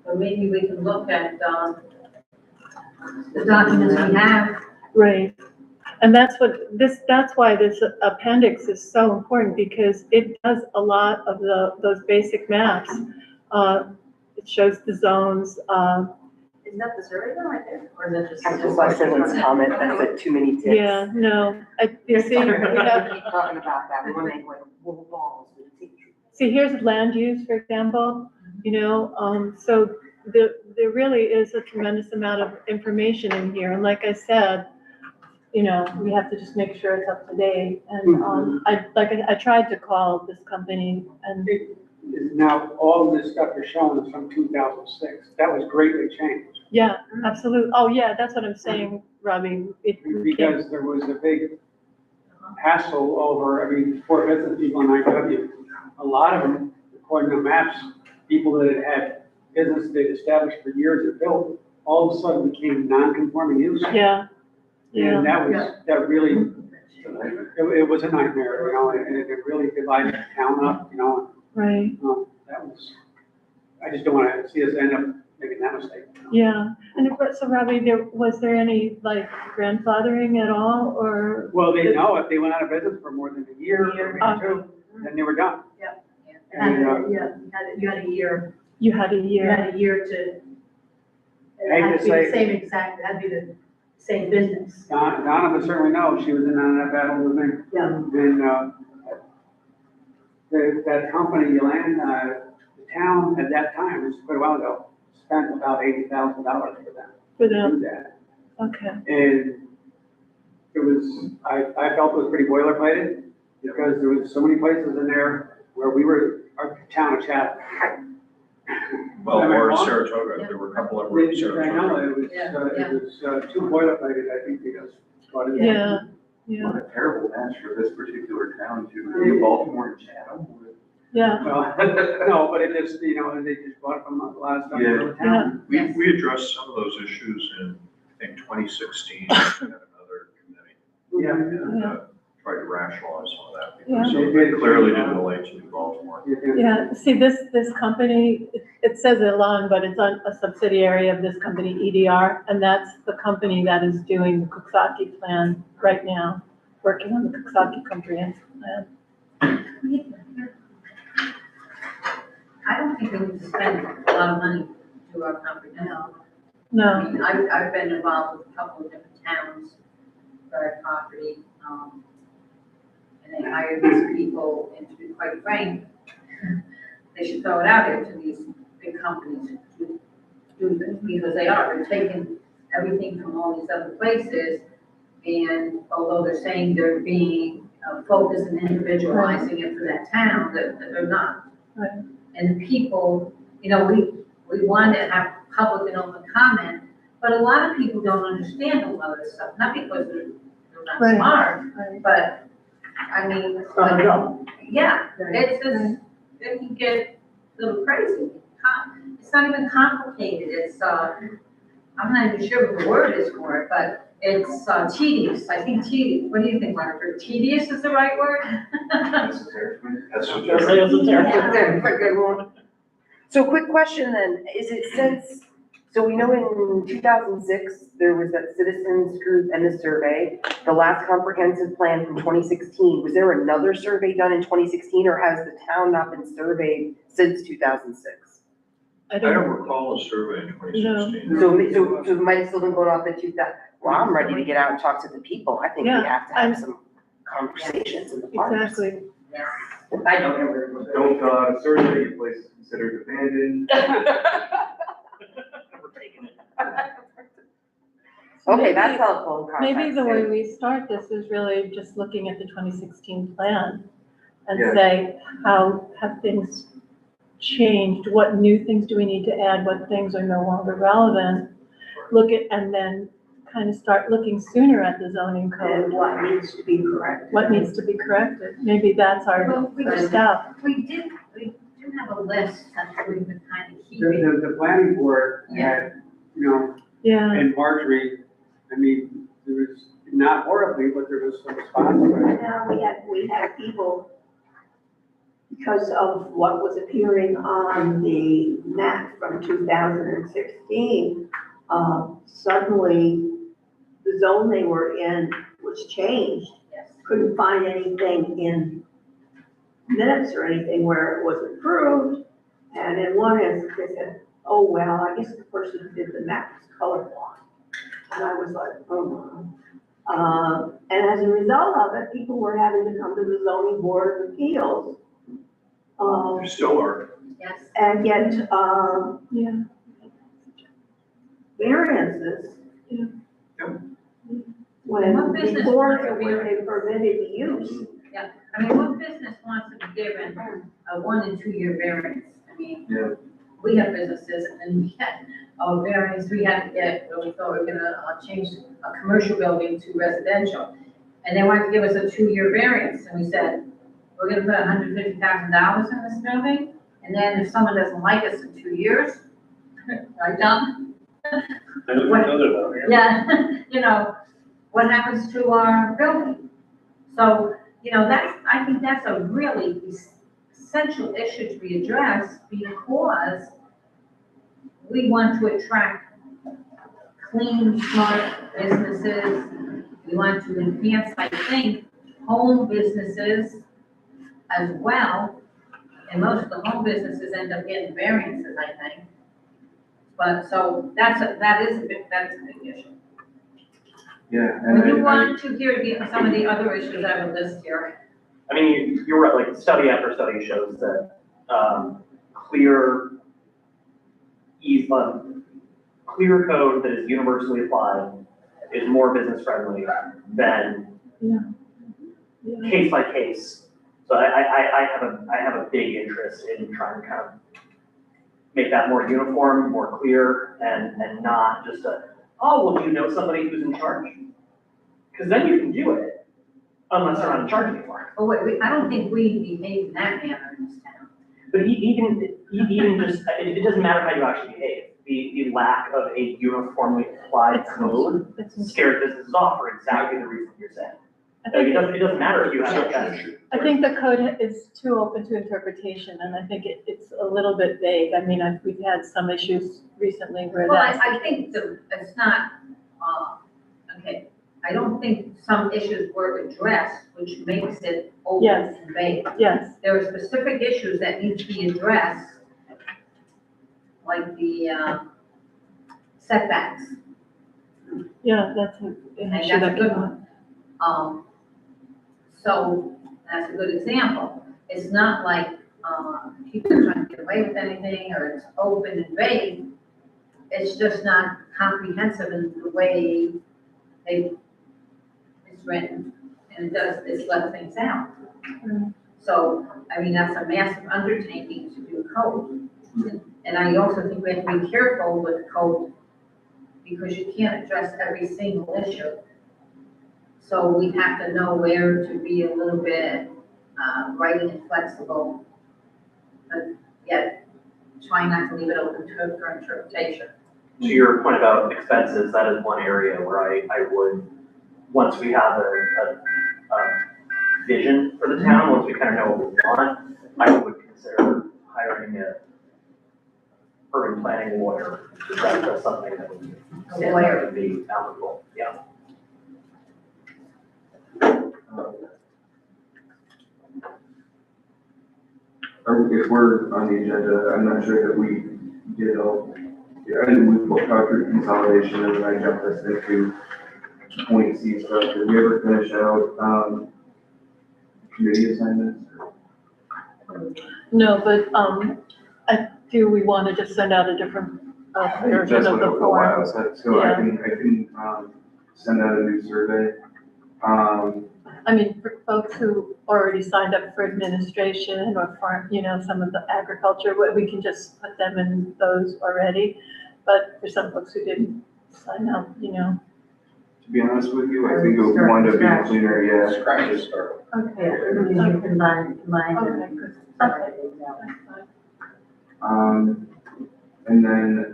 So maybe we can look at, the documents we have. right. And that's why this appendix is so important, because it does a lot of those basic maps. It shows the zones, Is that the survey done right there, or is it just? I just like someone's comment, that's like too many tips. yeah, no, you see, We keep talking about that, we want to make like little balls with a teacher. see, here's land use, for example, so there really is a tremendous amount of information in here, and like I said, we have to just make sure it's up to date, and, I tried to call this company, and, Now, all of this stuff you're showing is from 2006. That was greatly changed. yeah, absolutely, oh, yeah, that's what I'm saying, Robbie. Because there was a big hassle over, for business people in IW, a lot of them, according to maps, people that had had business they'd established for years or built, all of a sudden became non-conforming use. Yeah, yeah, And that really, it was a nightmare, and it really divided the town up, right, that was, I just don't want to see us end up making that mistake. yeah, and so Robbie, was there any, grandfathering at all, or? Well, they know if they went out of business for more than a year or two, then they were done. And, You had a year. You had a You year, had a year to, it Hate had to to be say- the same exact, it had to be the same business. Donna would certainly know, she was in on that battle with me. Yeah. And, that company, the town at that time, this was quite a while ago, spent about $80,000 for them. for to them, do that. okay, And it was, I felt it was pretty boilerplated, because there was so many places in there where we were, our town of Chatham. Well, Am I or wrong? Saratoga, there were a couple of roads, I know, Saratoga. it was too boilerplated, I think, because. yeah, yeah, What a terrible match for this particular town to be Baltimore and Chatham. yeah, Well, no, but it just, they just bought from a lot of stuff Yeah. from the town. We addressed some of those issues in, I think, 2016, at another committee. Yeah. And Yeah. tried to rationalize some of that, Yeah. because they clearly didn't relate to Baltimore. yeah, see, this company, it says it alone, but it's a subsidiary of this company, EDR, and that's the company that is doing the Coxsackie plan right now, working on the Coxsackie comprehensive plan. I don't think we need to spend a lot of money to our comprehensive. I No, mean, I've been involved with a couple of different towns for our property, and they hire these people, and to be quite frank, they should throw it out there to these big companies to do this, because they're taking everything from all these other places, and although they're saying they're being focused and individualizing it for that town, that they're not. Right. And people, we want to have public and open comment, but a lot of people don't understand a lot of this stuff, not because they're not Right. smart, right, but, I mean, yeah, it's just, it can get a little crazy. It's not even complicated, it's, I'm not even sure what the word is for it, but it's tedious, I think tedious, what do you think, Margaret? Tedious is the right word? That's That's a good one. So quick question then, is it since, so we know in 2006, there was that citizens group and the survey, the last comprehensive plan from 2016, was there another survey done in 2016, or has the town not been surveyed since 2006? I I don't don't, recall a survey in 2016. So Mike's still been going off the 2000, well, I'm ready to get out and talk to the people. I think we Yeah, have to have some conversations in the parks. exactly. I don't know. Don't fill out a survey, your place is considered abandoned. We're taking it. Okay, that's helpful. Maybe the way context. we start this is really just looking at the 2016 plan and Yeah. say, how have things changed? What new things do we need to add? What things are no longer relevant? Look at, and then kind of start looking sooner at the zoning And code. what needs to be corrected. What needs to be corrected? Maybe that's our Well, we first just- step. We do have a list that we've been kind of The, keeping. the planning board had, you know, Yeah, and Marjorie, I mean, there was, not horribly, but there was some spots where. Now, we had people, because of what was appearing on the map from 2016, suddenly the zone they were in was changed. Yes. Couldn't find anything in minutes or anything where it was approved. And in one instance, they said, oh, well, I guess the person who did the map was colorblind. And I was like, oh, no. And as a result of it, people were having to come to the zoning board of appeals. You still are. Yes. And get, yeah. variances. Yeah. Yep. When What business before wants a it was a permitted use. I mean, what business wants to be given a 1 and 2 year variance? I mean, Yeah. we have businesses and we had a variance, we had to get, we thought we were gonna change a commercial building to residential. And they wanted to give us a 2 year variance, and we said, we're gonna put $150,000 in this building, and then if someone doesn't like us in 2 years, right, John? Yeah, you know, what happens to our building? So, you know, I think that's a really essential issue to be addressed, because we want to attract clean, smart businesses. We want to enhance, I think, home businesses as well. And most of the home businesses end up getting variances, I think. But, so that is a big issue. Yeah, and When you I, want to hear some of the other issues I have a list here. I mean, you're right, like study after study shows that, clear clear code that is universally applied is more business friendly than Yeah. case by case. So I have a big interest in trying to kind of make that more uniform, more clear, and not just oh, well, do you know somebody who's in charge? Because then you can do it, unless they're not in charge anymore. Oh, wait, I don't think we behave in that manner in this town. But even just, it doesn't matter how you actually behave. The lack of a uniformly applied code scares businesses off for exactly the reason you're saying. Like, it doesn't matter if you have that. I think the code is too open to interpretation, and I think it's a little bit vague. I mean, we've had some issues recently where Well, that's. I think it's not, okay, I don't think some issues were addressed, which makes it open Yes. and vague. Yes, There are specific issues that need to be addressed, like the setbacks, yeah, that's an and issue that's a that good came up. one. So, that's a good example. It's not like, people are trying to get away with anything, or it's open and vague. It's just not comprehensive in the way it's written, and it's left things out. So, I mean, that's a massive undertaking to do code. And I also think we have to be careful with code, because you can't address every single issue. So we have to know where to be a little bit, writing and flexible, but yet trying not to leave it open for interpretation. To your point about expenses, that is one area where I would, once we have a vision for the town, once we kind of know what we want, I would consider hiring a urban planning lawyer, because that's something that would be applicable, yeah. If we're on the agenda, I'm not sure that we ditto. Yeah, I did with Concord consolidation, and then I jumped us into point C stuff. Did we ever finish out, committee assignments? No, but, do we want to just send out a different, version That's of what the it form? was, so I Yeah. can, send out a new survey. I mean, for folks who already signed up for administration or farm, some of the agriculture, we can just put them in those already. But for some folks who didn't sign up, To be honest with you, I think it would wind up being cleaner, yeah. Scratch and start. okay. Yeah, you can combine Okay, and. good. separate Okay. these out. That's fine. And then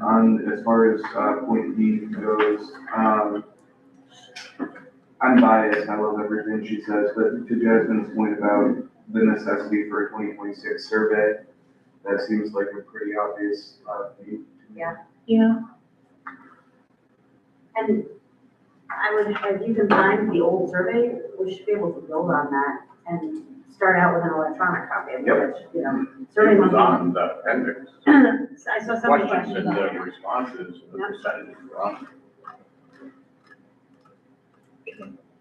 as far as, point D goes, I'm biased, I love everything she says, but to Jasmine's point about the necessity for a 2026 survey, that seems like a pretty obvious, need. Yeah, And I would, if you combine the old survey, we should be able to build on that and start out with an electronic copy of it, Yep. which, Survey It was Monkey. on the appendix. I saw some Questions questions and on the that. responses, the Yep. percentages were on.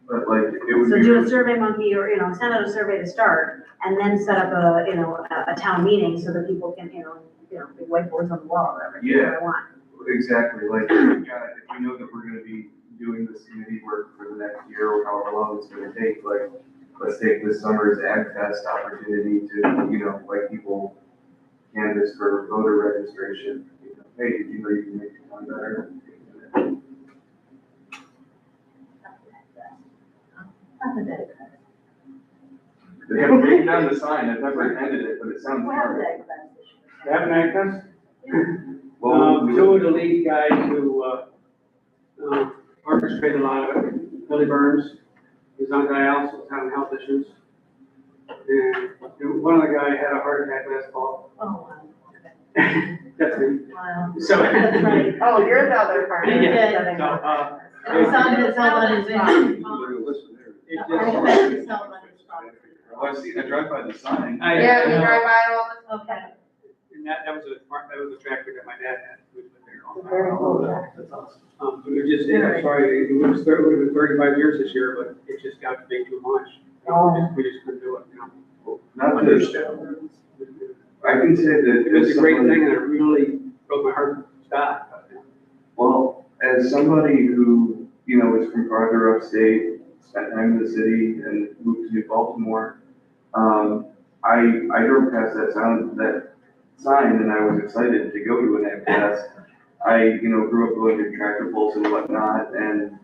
But like, it would So be. do a Survey Monkey or, send out a survey to start and then set up a town meeting so that people can, big whiteboards on the wall or whatever. Yeah. They want. Exactly, like, if we know that we're gonna be doing this committee work for the next year or however long it's gonna take, like, let's take this summer's Ag Fest opportunity to, like, people canvass for voter registration. Hey, did you know you can make it one better? They haven't taken down the sign, I've never attended it, but it sounds perfect. Have an access? Well, Two of the lead guys who, orchestrated a lot of it, Billy Burns, he's on dialysis, having health issues. And one of the guys had a heart attack last fall. Oh, wow. That's me. Wow. So. That's right. Oh, you're the other part. Yeah, so, It's on his end. it It's just. on his I drive by the sign. Yeah, we drive by it all the. Okay. And that was a tractor that my dad had, who was there all the time. Very cool. That's awesome. But it just, sorry, it would have been 35 years this year, but it just got to be too much. We just couldn't do it, Not to, Understand. I can say that. It was as a great someone- thing, and it really broke my heart to stop. Well, as somebody who, is from farther upstate, spent time in the city and moved to New Baltimore, I drove past that sign and I was excited to go to an Ag Fest. I, grew up going to tractor pulls and whatnot and,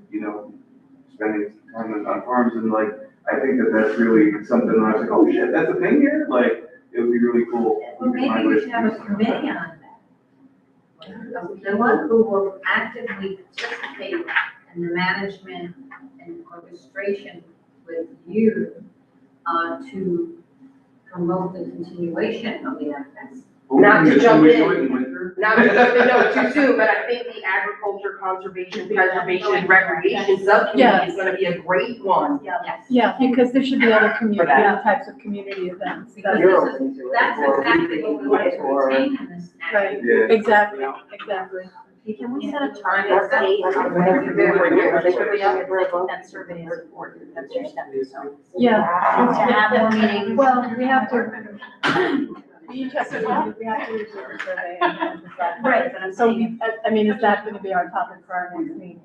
spending time on farms and like, I think that that's really something that I was like, oh shit, that's a thing here? Like, it would be really cool. Well, maybe we should have a committee on that. The one who will actively participate in the management and orchestration with you, to promote the continuation of the FS. Not to jump in. Winter. Not to jump in, no, too soon, but I think the agriculture, conservation, preservation, and recreation subcommittee is gonna be a great one. Yes. Yeah, because there should be other community, For that. types of community events. Because You're this open is, to it. that's exactly what we want to retain in this. Right. Yeah. Exactly, exactly. Can we set a target date on when you that survey is important, that's your stepping stone. Yeah. To have more meetings. Well, we have to, we each have to, we have to research the survey and decide. Right, but I'm So, saying, I mean, is that gonna be our topic for our next meeting?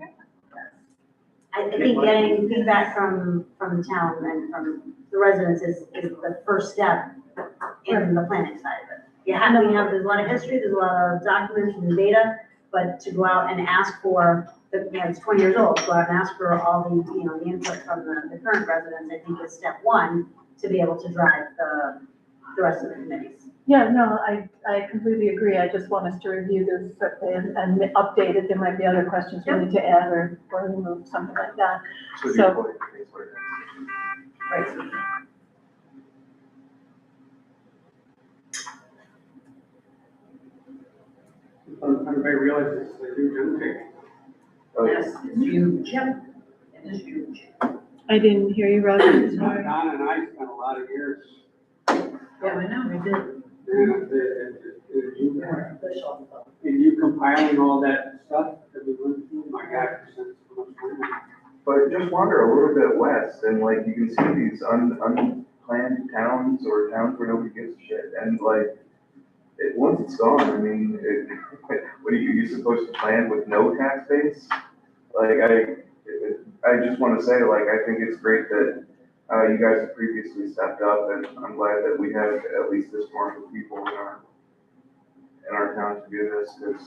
I think getting feedback from the town and from the residents is the first step in the planning side of it. There's a lot of history, there's a lot of documents and data, but to go out and ask for, it's 20 years old, go out and ask for all the, the input from the current residents, I think is step one to be able to drive the rest of the committees. Yeah, no, I completely agree. I just want us to review this survey and update it. There might be other questions we need to add or remove, something like that. So- Right. Everybody realizes it's a huge undertaking. Yes, it's huge. It is huge. I didn't hear you, Roger, sorry. Donna and I spent a lot of years. Yeah, I know. We did. And And you compiling all that stuff that we went through, my God, so much time. But just wander a little bit west and like you can see these unplanned towns or towns where nobody gives a shit. And like, once it's gone, I mean, what are you supposed to plan with no tax base? Like, I just want to say, like, I think it's great that you guys have previously stepped up, and I'm glad that we have at least this forum of people in our town to do this, because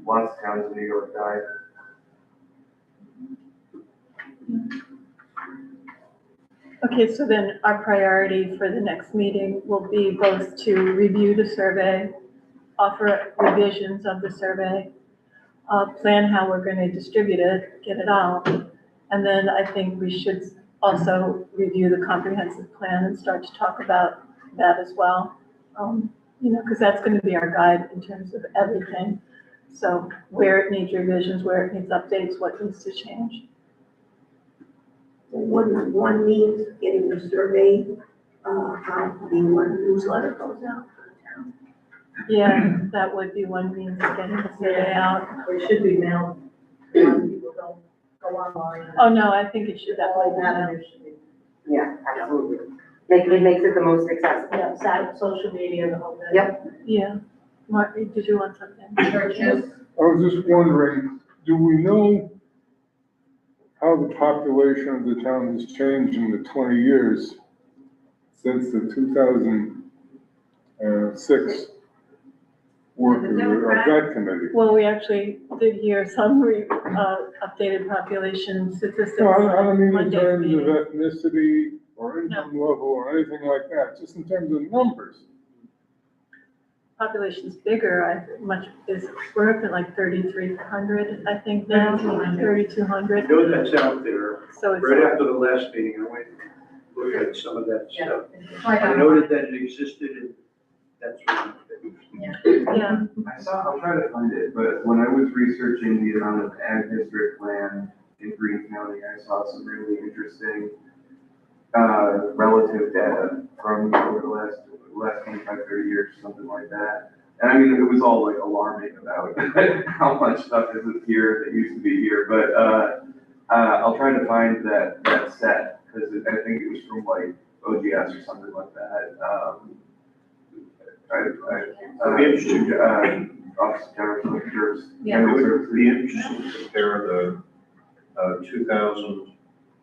lots of towns in New York died. Okay, so then our priority for the next meeting will be both to review the survey, offer revisions of the survey, plan how we're going to distribute it, get it out. And then I think we should also review the comprehensive plan and start to talk about that as well. Because that's going to be our guide in terms of everything. So where it needs revisions, where it needs updates, what needs to change. Wouldn't one means getting the survey, the one newsletter goes out to the town? Yeah, that would be one means of getting the survey out. It should be mailed. People don't go online. Oh, no, I think it should All definitely be that, out. and it should be, Yeah, absolutely. It makes it the most accessible. yeah, social media, the whole thing. Yep. Yeah. Mark, did you want something? I was just wondering, do we know how the population of the town has changed in the 20 years since the 2006 work of that committee? Well, we actually did hear some updated population statistics. No, I don't mean in Monday's terms of meeting. ethnicity or income level or anything like that, just in terms of numbers. Population's bigger, we're up at like 3,300, I think now, 3,200. I know that's out there. So it's. Right after the last meeting, I went and looked at some of that stuff. Like, I noted that it existed and that's what. Yeah, I'll try to find it, but when I was researching the amount of ag district land in Greene County, I saw some really interesting relative data from over the last 25, 30 years, something like that. And I mean, it was all like alarming about how much stuff isn't here that used to be here, but I'll try to find that set, because I think it was from like OGS or something like that. It'd be interesting to, Office of General Services. Yeah. it would be interesting to compare the 2000,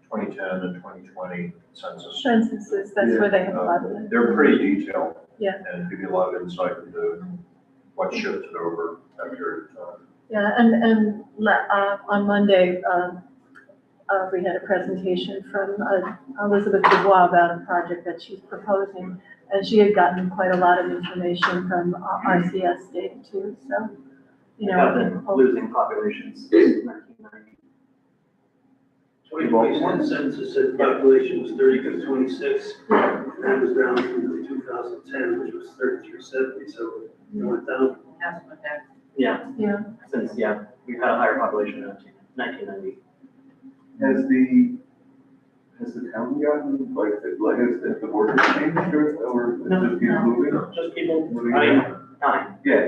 2010, and 2020 census. censuses, that's where they have a lot of it. They're pretty detailed. Yeah. And give you a lot of insight into what shifted over that period of time. Yeah, and on Monday, we had a presentation from Elizabeth Dubois about a project that she's proposing, and she had gotten quite a lot of information from RCS data too, so, Losing populations since 1990. 2021 census said population was 30,26. That was down from 2010, which was 3,370, so it went down. Yeah, Yeah. since, we've had a higher population in 1990. Has the town gotten, has the borders changed or just people moving? Just people, Moving I mean, around? time. Yeah,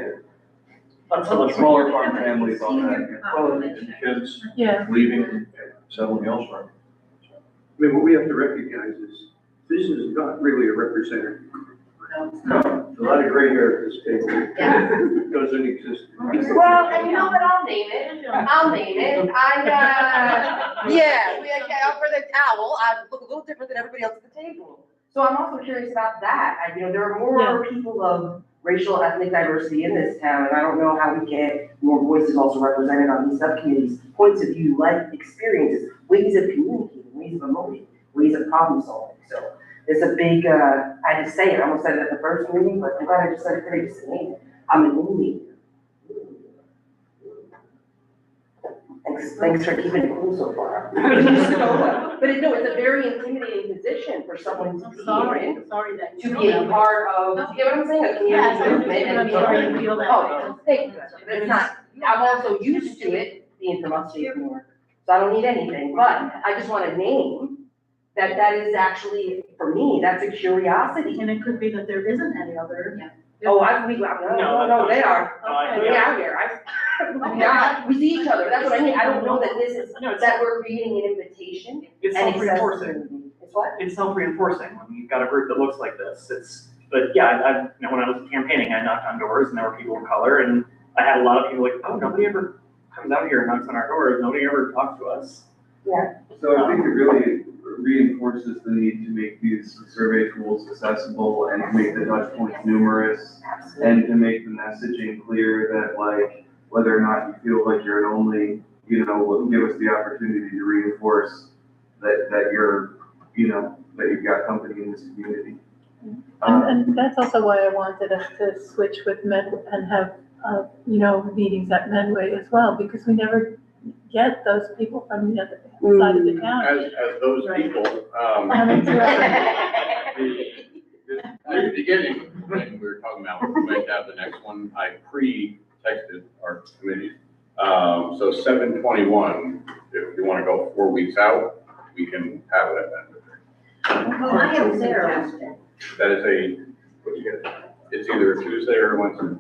Not so much. smaller farm families, all that. Well, and kids Yeah, leaving, settling elsewhere. I mean, what we have to recognize is this is not really a representative. No. A lot of gray hair at this table. It doesn't exist. Well, and you know what, I'll name it, yeah, for the towel, I look a little different than everybody else at the table. So I'm also curious about that, there are more people of racial, ethnic diversity in this town, and I don't know how we get more voices also represented on these subcommittees, points of view, life experiences, ways of communicating, ways of emoting, ways of problem solving, so. It's a big, I just say it, I almost said it at the first meeting, but I'm glad I just said it today, just to name it. I'm an only. Thanks for keeping it cool so far. But it's a very intimidating position for someone to be in, Sorry to be a part of, you get what I'm saying, a community movement and be sorry you feel that way. Oh, thank you, but it's not, I'm also used to it being from upstate New York, so I don't need anything, but I just want to name that is actually, for me, that's a curiosity. And it could be that there isn't any other Oh, no, they are. No, They're out here. Yeah, we see each other. That's what I mean. I don't know that this is, that we're creating an invitation. It's and self-reinforcing. accessibility. It's what? It's self-reinforcing when you've got a group that looks like this. But yeah, you know, when I was campaigning, I knocked on doors and there were people of color, and I had a lot of people like, oh, nobody ever comes out here and knocks on our doors. Nobody ever talks to us. So I think it really reinforces the need to make these survey tools accessible and to make the touch points numerous and to make the messaging clear that like, whether or not you feel like you're an only, you know, give us the opportunity to reinforce that you're, you know, that you've got company in this community. And that's also why I wanted us to switch with Med and have, you know, meetings at Medway as well, because we never get those people from the other side of the town. As those people, Having to- at the beginning, when we were talking about, we might have the next one, I pre-texted our committee. So 7/21, if you want to go 4 weeks out, we can have it at that. Well, I have a suggestion. That is what do you get? It's either a Tuesday or a Wednesday.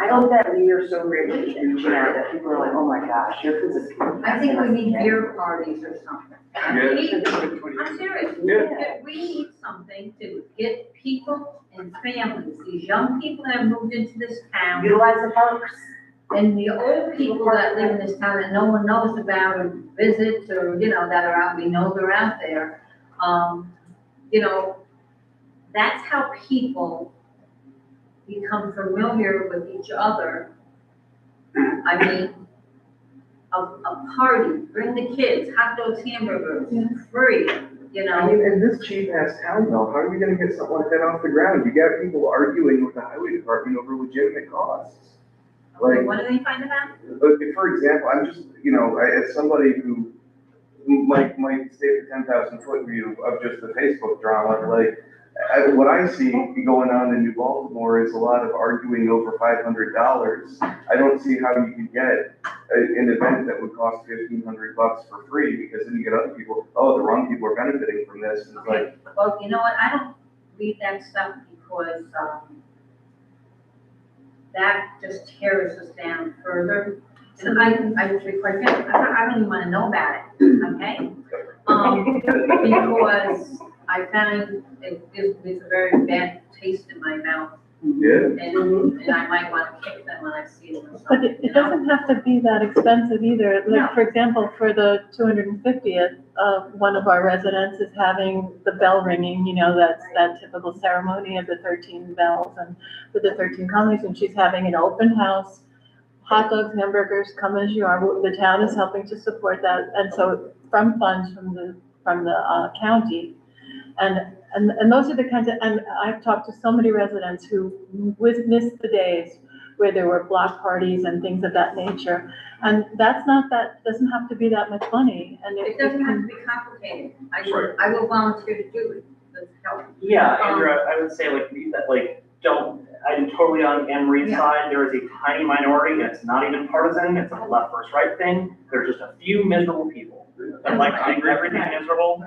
I hope that we are so rich and reaching out that people are like, oh my gosh, your food is. I think we need beer parties or something. Yeah. I'm serious. Yeah. We need something to get people and families, these young people that have moved into this town, Utilize the parks. and the old people that live in this town that no one knows about or visits or, you know, that are out, we know they're out there. You know, that's how people become familiar with each other. I mean, a party, bring the kids, hot dogs, hamburgers, free, you know? I mean, in this cheap ass town though, how are we gonna get something like that off the ground? You got people arguing with the highway department over legitimate costs. Like, What do they find about? for example, I'm just, you know, as somebody who might stay at 10,000 foot view of just the Facebook drama, like, what I see going on in New Baltimore is a lot of arguing over $500. I don't see how you can get an event that would cost $1,500 for free, because then you get other people, oh, the wrong people are benefiting from this, and it's like. Well, you know what, I don't read that stuff because, that just tears us down further. And I was quite frank, I don't even wanna know about it, okay? Because I found it gives me a very bad taste in my mouth. Yeah. And I might wanna kick them when I see them or But something, it doesn't have to be that expensive either. Like, for example, for the 250th, one of our residents is having the bell ringing, you know, that's that typical ceremony of the 13 bells and with the 13 colonies, and she's having an open house, hot dogs, hamburgers, come as you are. The town is helping to support that, and so from funds from the county. And those are the kinds of, and I've talked to so many residents who missed the days where there were block parties and things of that nature. And doesn't have to be that much money, and It doesn't have to be complicated. I will volunteer to do it. Let's help. Yeah, Andrea, I would say I'm totally on Emery's Yeah. side. There is a tiny minority, and it's not even partisan, it's a left versus right thing. There's just a few miserable people that like to make everything miserable.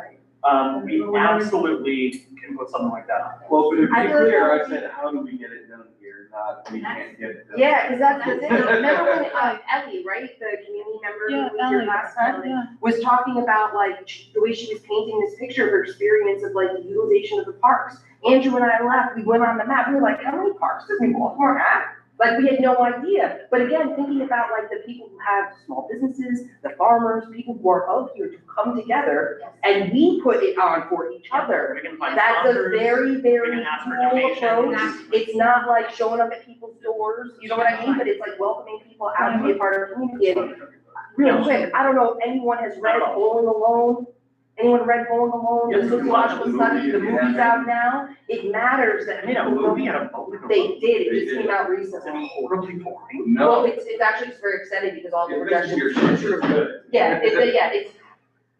We absolutely can put something like that on. Well, but to be I feel clear, like- I said, how do we get it done here, not we can't get it done. Yeah, because that's the thing. Remember when Ellie, right, the community member Yeah, who was here Ellie. last time, Yeah. was talking about like the way she was painting this picture of her experience of like the utilization of the parks. Andrew and I left, we went on the map, we were like, how many parks does New Baltimore have? Like, we had no idea. But again, thinking about like the people who have small businesses, the farmers, people who are of here to come together, and we put it on for each other. We can find That's a sponsors. very, We very can ask for cool donations. approach. It's not like showing up at people's doors, you know what I mean? But it's like welcoming people out to be a part of our community. And real quick, I don't know if anyone has read Bowling Alone. Anyone read Bowling Alone? Yes, The we watched sociological the study, movie. the movie's out now. It matters that. They made a people movie know- out of Bowling Alone. They did, it They just did. came out Is recently. it horribly boring? Well, No. it's actually just very exciting because all the If this is projections. your shit, it's good. Yeah, it's,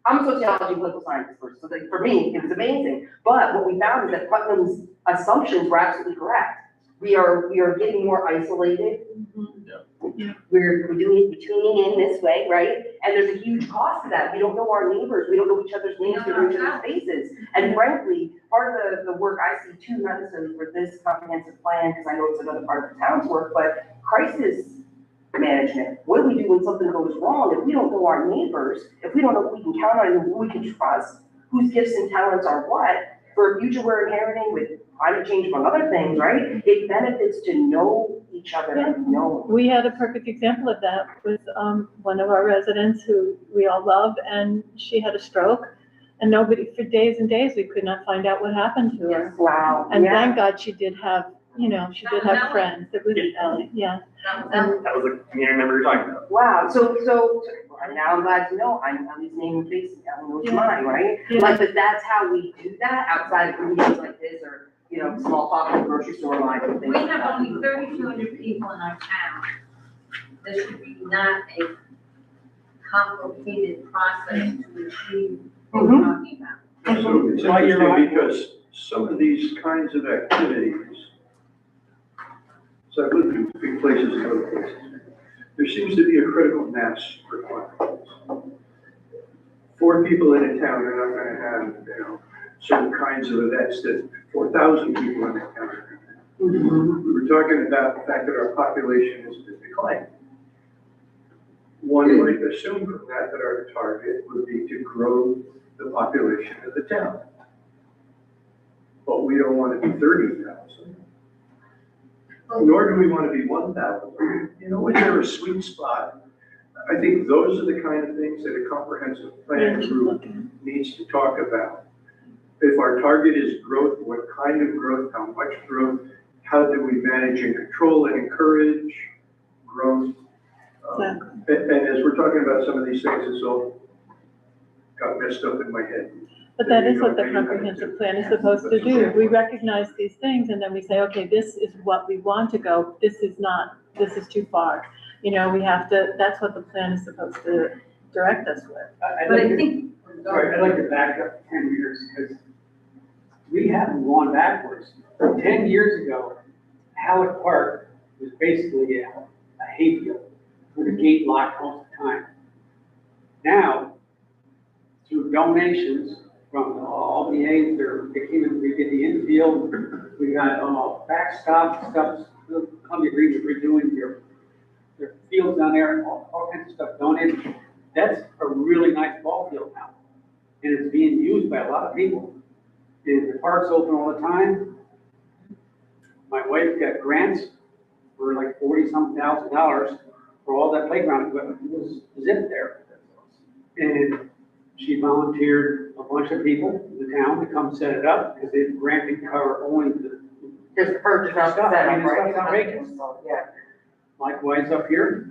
I'm a sociology and political science person, so like, for me, it was amazing. But what we found is that Putnam's assumptions were absolutely correct. We are getting more isolated. We're tuning in this way, right? And there's a huge cost to that. We don't know our neighbors, we don't know each other's names, we don't know each other's faces. And frankly, part of the work I see too, not necessarily for this comprehensive plan, because I know it's another part of the town's work, but crisis management. What do we do when something goes wrong? If we don't know our neighbors, if we don't know who we can count on and who we can trust, whose gifts and talents are what, for a future we're inheriting with climate change, among other things, right? It benefits to know each other and know. We had a perfect example of that with one of our residents who we all love, and she had a stroke, and nobody, for days and days, we could not find out what happened to her. Wow. And Yeah. thank God she did have, she did have friends. It was Ellie, yeah. That was a community member you're talking about. Wow, so now I'm glad to know, I'm at least naming faces, I know it's mine, right? Yeah. Like, but that's how we do that outside of meetings like this, or, small talk in the grocery store line and things We like have that. only 3,200 people in our town. This should be not a complicated process to achieve what we're talking about. So it's interesting because some of these kinds of activities, so I've lived in big places and other places, there seems to be a critical mass requirement. 4 people in a town are not gonna have, certain kinds of events that 4,000 people in a town are gonna have. We were talking about the fact that our population is declining. One might assume from that our target would be to grow the population of the town. But we don't want to be 30,000. Nor do we want to be 1,000. Is there a sweet spot? I think those are the kind of things that a comprehensive plan group needs to talk about. If our target is growth, what kind of growth, how much growth, how do we manage and control and encourage growth? And as we're talking about some of these things, it's all got messed up in my head. But that is what the comprehensive plan is supposed to do. We recognize these things and then we say, okay, this is what we want to go. This is not, this is too far. We have to, that's what the plan is supposed to direct us with. But I think, I'd like to back up 10 years, because we haven't gone backwards. 10 years ago, Howard Park was basically a hayfield with a gate locked all the time. Now, through donations from all the aides, they came in, we did the infield, we got backstop stuff, Columbia Green was redoing their fields down there, all kinds of stuff donated. That's a really nice ball field now, and it's being used by a lot of people. And the park's open all the time. My wife got grants for like $40,000 for all that playground equipment. It was zipped there. And she volunteered a bunch of people in the town to come set it up, because the grant could cover only the Just purchase out stuff. that, I mean, right? it's outrageous. Yeah. Likewise up here,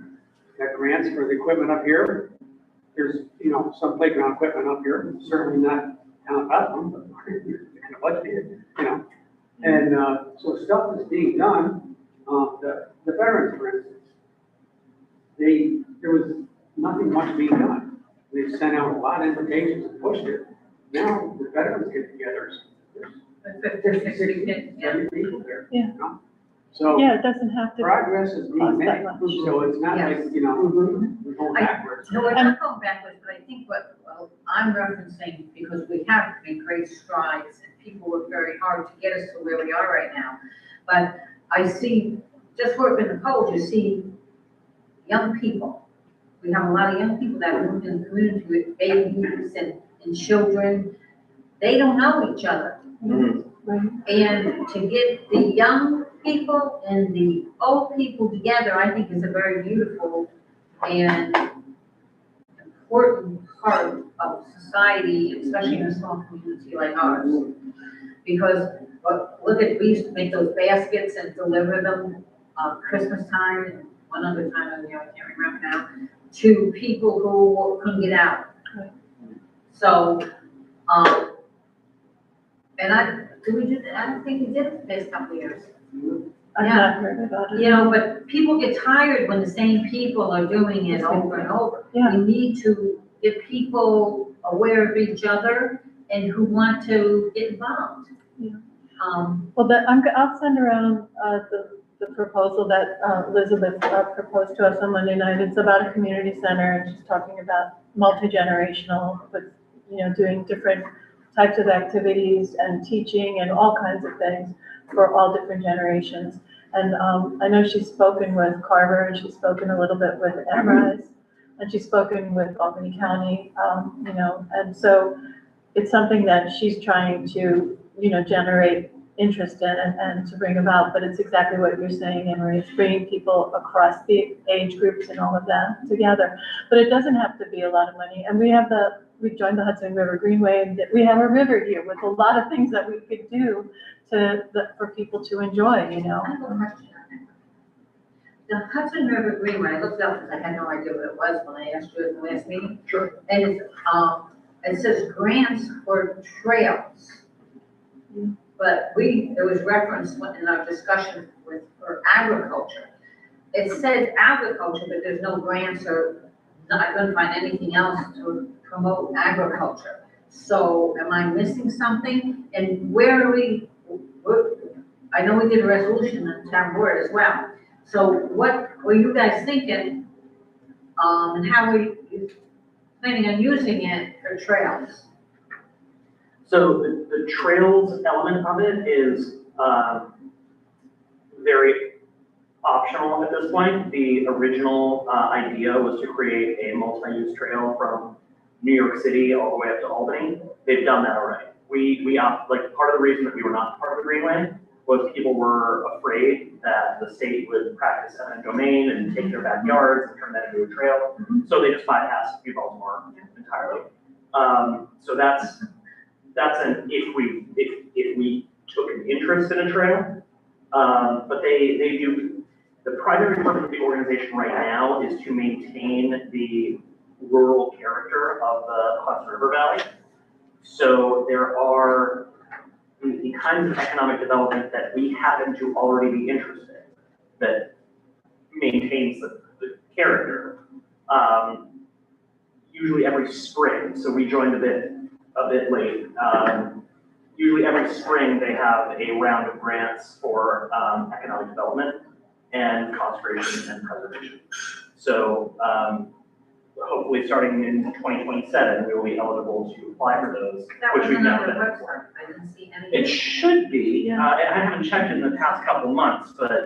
got grants for the equipment up here. There's, some playground equipment up here, certainly not town Bethlehem, but kind of budgeted, And, so stuff is being done, the veterans, for instance. There was nothing much being done. They sent out a lot of invitations and pushed it. Now, the veterans get together, there's 50 people there. Yeah. So. Yeah, it doesn't have to. Progress is being cost made, that much. so it's not like, we're going backwards. no, we're not going backwards, but I think I'm referencing, because we have made great strides and people work very hard to get us to where we are right now. But I see, just working the polls, you see young people. We have a lot of young people that move in the community with babies and children. They don't know each other. And to get the young people and the old people together, I think is a very beautiful and important part of society, especially in a small community like ours. Because, we used to make those baskets and deliver them Christmas time and one other time of the year, I can't remember now, to people who couldn't get out. So, and I don't think we did it the past couple of years. I've not heard about it. But people get tired when the same people are doing it over and over. Yeah. We need to get people aware of each other and who want to get involved. Yeah. Well, I'll send around the the proposal that Elizabeth proposed to us on Monday night. It's about a community center, and she's talking about multi-generational, with, doing different types of activities and teaching and all kinds of things for all different generations. And I know she's spoken with Carver, and she's spoken a little bit with Amrise, and she's spoken with Albany County, and so it's something that she's trying to, generate interest in and to bring about, but it's exactly what you're saying, Anne-Marie. It's bringing people across the age groups and all of that together. But it doesn't have to be a lot of money. And we've joined the Hudson River Greenway, and we have a river here with a lot of things that we could do for people to enjoy, I have a question on that. The Hudson River Greenway, I looked it up because I had no idea what it was when I asked you at the last meeting. Sure. And it says grants for trails. But there was reference in our discussion for agriculture. It said agriculture, but there's no grants I couldn't find anything else to promote agriculture. So am I missing something? And where are I know we did a resolution in the town board as well. So what were you guys thinking? And how were you planning on using it for trails? So the trails element of it is very optional at this point. The original idea was to create a multi-use trail from New York City all the way up to Albany. They've done that already. Part of the reason that we were not part of the Greenway was people were afraid that the state would practice eminent domain and take their backyards and turn that into a trail. So they just bypassed New Baltimore entirely. So that's an if we took an interest in a trail. But they do, the primary purpose of the organization right now is to maintain the rural character of the Hudson River Valley. So there are the kinds of economic development that we happen to already be interested in that maintains the character. Usually every spring, so we joined a bit late. Usually every spring they have a round of grants for economic development and conservation and preservation. So hopefully starting in 2027, we will be eligible to apply for those, which we've never done before. I didn't see any. It should be. I haven't checked in the past couple of months, but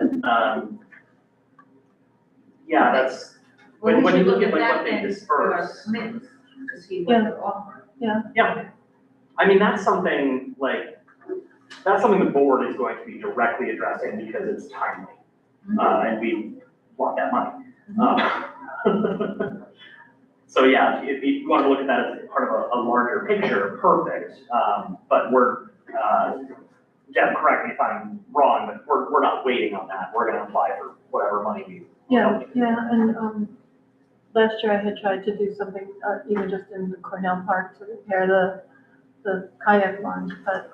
yeah, that's when you look at what they disperse. To see what they're offering. Yeah. I mean, that's something the board is going to be directly addressing because it's timely. And we want that money. So yeah, if you want to look at that as part of a larger picture, perfect. But we're, Deb, correct me if I'm wrong, but we're not waiting on that. We're going to apply for whatever money we. Yeah, and last year I had tried to do something, even just in the Cornell Park to repair the kayak launch, but,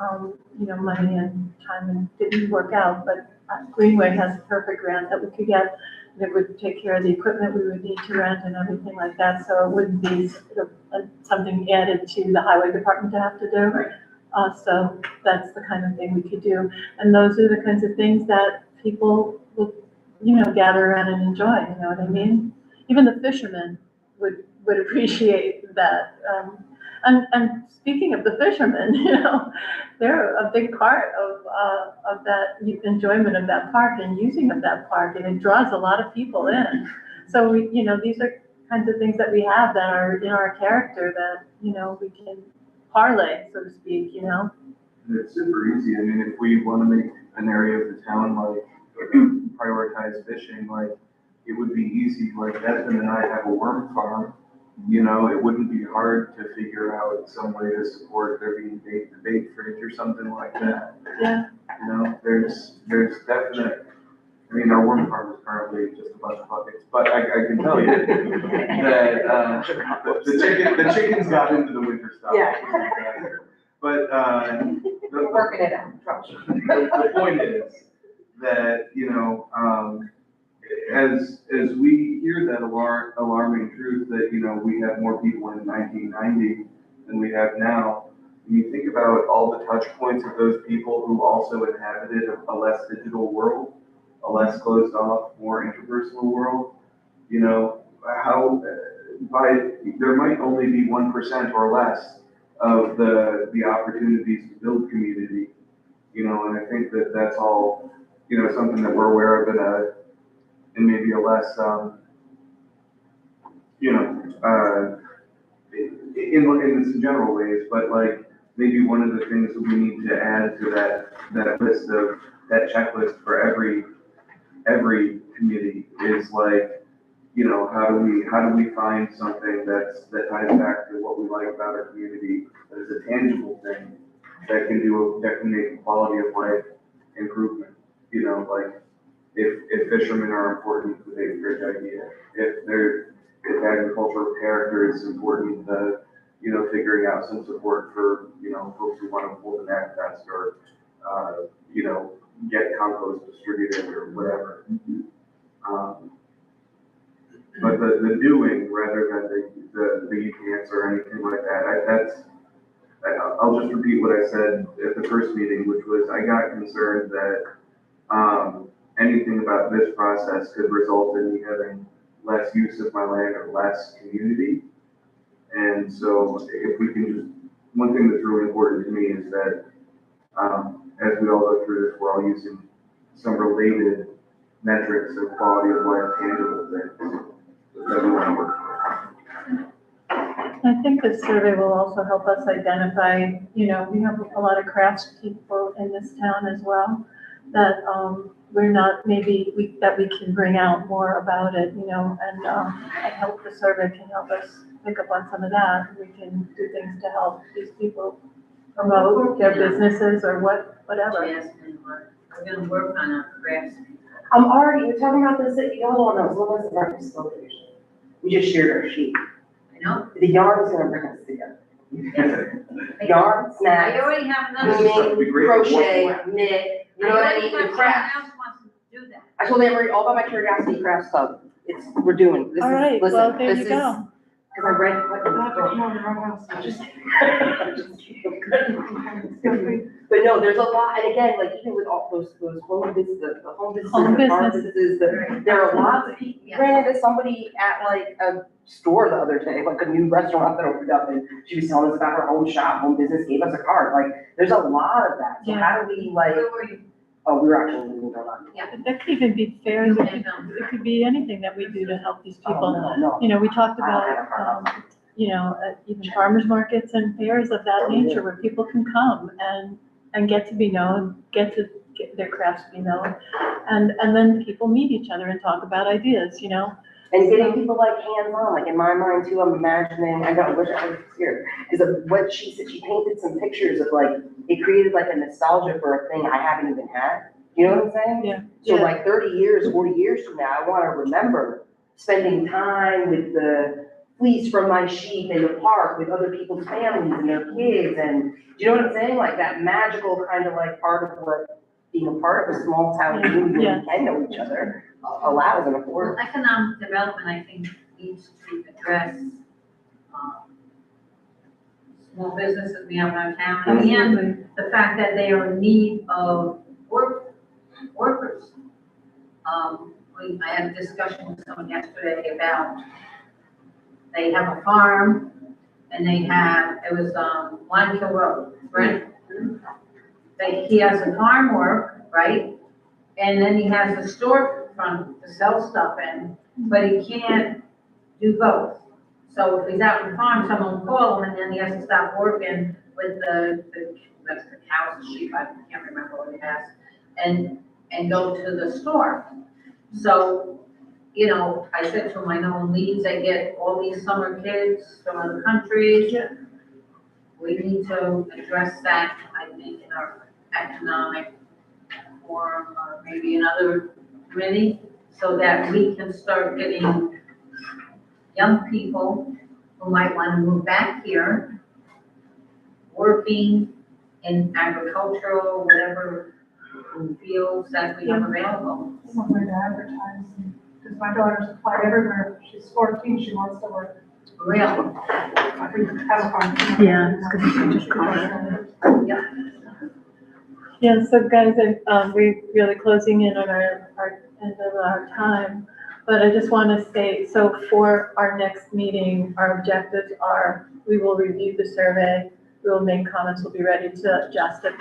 money and time and didn't work out. But Greenway has a perfect grant that we could get that would take care of the equipment we would need to rent and everything like that. So it wouldn't be something added to the highway department to have to do. So that's the kind of thing we could do. And those are the kinds of things that people would, gather around and enjoy, you know what I mean? Even the fishermen would appreciate that. And speaking of the fishermen, they're a big part of that enjoyment of that park and using of that park, and it draws a lot of people in. So these are kinds of things that we have that are in our character that, we can parlay, so to speak, It's super easy. I mean, if we want to make an area of the town, prioritize fishing, it would be easy. Desmond and I have a worm farm. It wouldn't be hard to figure out some way to support there being the bait fridge or something like that. Yeah. There's definite, our worm farm is currently just a bunch of buckets, but I can tell you that, the chickens got into the winter stuff. Yeah. But, We're working it out. the point is that, as we hear that alarming truth that, we have more people in 1990 than we have now, when you think about all the touch points of those people who also inhabited a less digital world, a less closed off, more interpersonal world. You know, there might only be 1% or less of the opportunities to build community, you know, and I think that that's all, you know, something that we're aware of in maybe a less, you know, in some general ways, but like maybe one of the things that we need to add to that list of that checklist for every community is like, you know, how do we find something that ties back to what we like about our community, that is a tangible thing that can make a quality of life improvement. You know, like if fishermen are important to the Big Bridge idea, if agricultural character is important to, you know, figuring out some support for, you know, folks who want to hold an ag test or, you know, get compost distributed or whatever. But the doing rather than the you can'ts or anything like that, I'll just repeat what I said at the first meeting, which was I got concerned that anything about this process could result in me having less use of my land or less community. And so if we can just, one thing that's really important to me is that as we all go through this, we're all using some related metrics of quality of life, tangible things that we want to work for. I think this survey will also help us identify, you know, we have a lot of crafts people in this town as well, that we're not, maybe that we can bring out more about it, you know, and I hope the survey can help us pick up on some of that. We can do things to help these people promote their businesses or whatever. Jasmine, we're gonna work on our crafts. We're talking about this, hold on, what was the breakfast location? We just shared our sheet. I know. The yarn is gonna bring us together. Yarn, I snacks, already have another. weaving, crochet, knit, you know what I mean, the craft. Someone else wants to do that. I told Emery, all about my curiosity crafts club. We're doing, this All is, right, listen, well, there this you is, go. cause I read, I'm just But no, there's a lot, and again, like even with all those home businesses, the home businesses, the farm businesses, there are lots of people. Ran into somebody at like a store the other day, like a new restaurant that opened up, and she was telling us about her home shop, home business, gave us a card. Like, there's a lot of that. So how do we like? Where were you? Oh, we were actually moving on. That could even be fairs, it could be anything that we do to help these people. No. You know, we talked about, you know, even farmers markets and fairs of that nature where people can come and get to be known, get their crafts be known. And then people meet each other and talk about ideas, you know? And getting people like hands-on, like in my mind too, I'm imagining, I wish I was here, is of what she said, she painted some pictures of like, it created like a nostalgia for a thing I haven't even had. You know what I'm saying? Yeah. So like 30 years, 40 years from now, I want to remember spending time with the fleece from my sheep in the park with other people's families and their kids, and you know what I'm saying? Like that magical kind of like part of what being a part of a small town community where we can know each other allows and affords. Well, economic development, I think, needs to address, small businesses we have in our town, and the fact that they are in need of workers. I had a discussion with someone yesterday about, they have a farm, and it was, Lime Kill Road, right? He has a farm work, right? And then he has a storefront to sell stuff in, but he can't do both. So if he's out in the farm, someone will call him, and then he has to stop working with that's the cows, the sheep, I can't remember what he has, and go to the store. So, you know, I said to him, I know in Leeds, they get all these summer kids from other countries. We need to address that, I think, in our economic forum, or maybe another committee, so that we can start getting young people who might want to move back here, working in agricultural, whatever fields that we have available. Somewhere to advertise, because my daughter's applied everywhere. She's 14, she wants to work. Really? I think have a farm. Yeah, it's gonna be such a good idea. Yeah. Yeah, so guys, we're really closing in on our end of our time, but I just want to say, so for our next meeting, our objectives are, we will review the survey, we will make comments, we'll be ready to adjust it,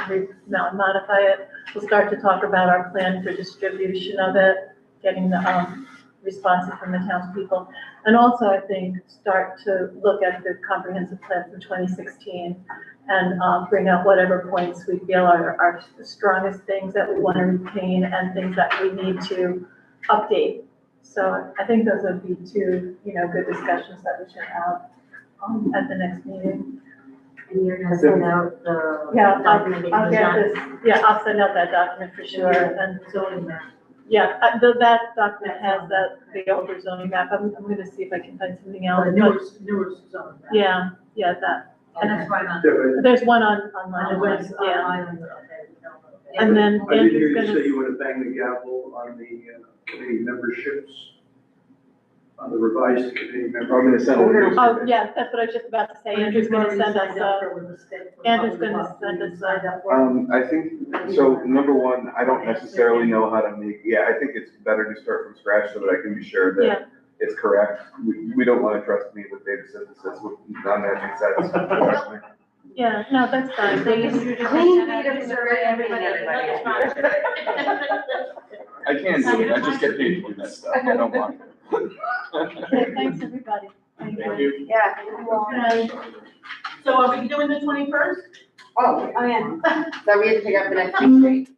modify it. We'll start to talk about our plan for distribution of it, getting the responses from the townspeople. And also, I think, start to look at the comprehensive plan from 2016 and bring out whatever points we feel are the strongest things that we want to retain and things that we need to update. So I think those would be two, good discussions that we should have at the next meeting. And you're gonna send out the Yeah, document. I'll get this, I'll send out that document for sure, and, Zoning map. yeah, that document has the older zoning map, I'm gonna see if I can find something else, The but, newer zoning map. yeah, that, And that's why not. Yeah, but there's one On online, the website, yeah, online, okay. and then I did hear Andrew's you say gonna, you want to bang the gavel on the committee memberships, on the revised committee member. I'm gonna send it. oh, yeah, that's what I was just about to say, Andrew's gonna send us, Andrew's gonna send us, I think, so number one, I don't necessarily know how to make, I think it's better to start from scratch so that I can be sure yeah, that it's correct. We don't want to trust me with data synthesis with non-matching sets. Trust me. yeah, no, that's fine. Clean data survey, everybody. I can do it, I just get paid to do that stuff, I don't want to. Okay, thanks, everybody. Thank you. Yeah. So are we doing the 21st? Oh, Oh, yeah. so we have to pick up the next week's date.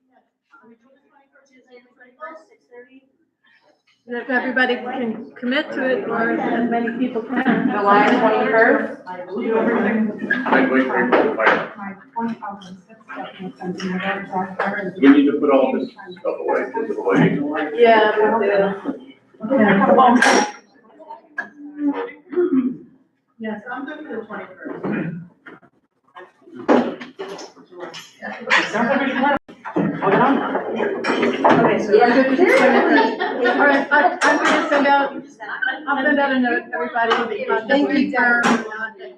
If everybody can commit to it, or as many people can. July 21st? I'd wait for you to fight. My 2006 definitely sent me a very dark card. We need to put all this stuff away, put it away. Yeah, we do. Yes, I'm good for the 21st. Okay, so. All right, I'm gonna send out, I'll send out a note, to everybody, on the 21st, about the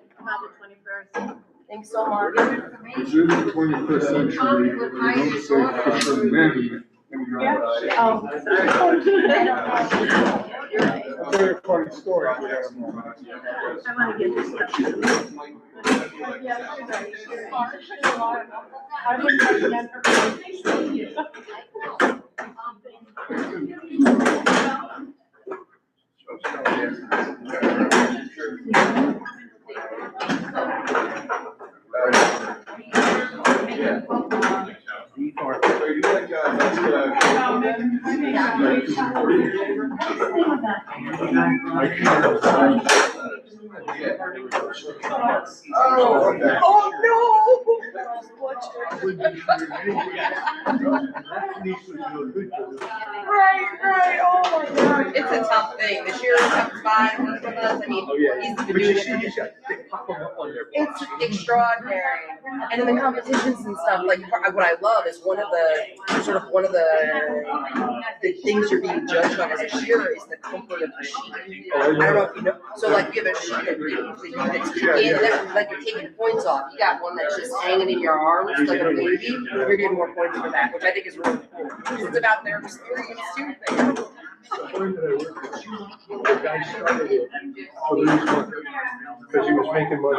21st. Thanks so much. This is the 21st century, we don't say First Amendment. Oh, sorry. I'll tell you a funny story. if we have a moment. I wanna get this stuff. I wouldn't recommend her. So you like, Right, oh my God. It's a tough thing. The sheriff comes by, works with us, I mean, he's been doing it. It's extraordinary. And then the competitions and stuff, like, what I love is one of the things you're being judged on as a shearer is the comfort of the sheep. I don't know if you know, so like you have a sheep like you're taking points off. You got one that's just hanging in your arms like a baby, you're getting more points for that, which I think is really cool. It's about their experience too. The guy started it, because he was making money.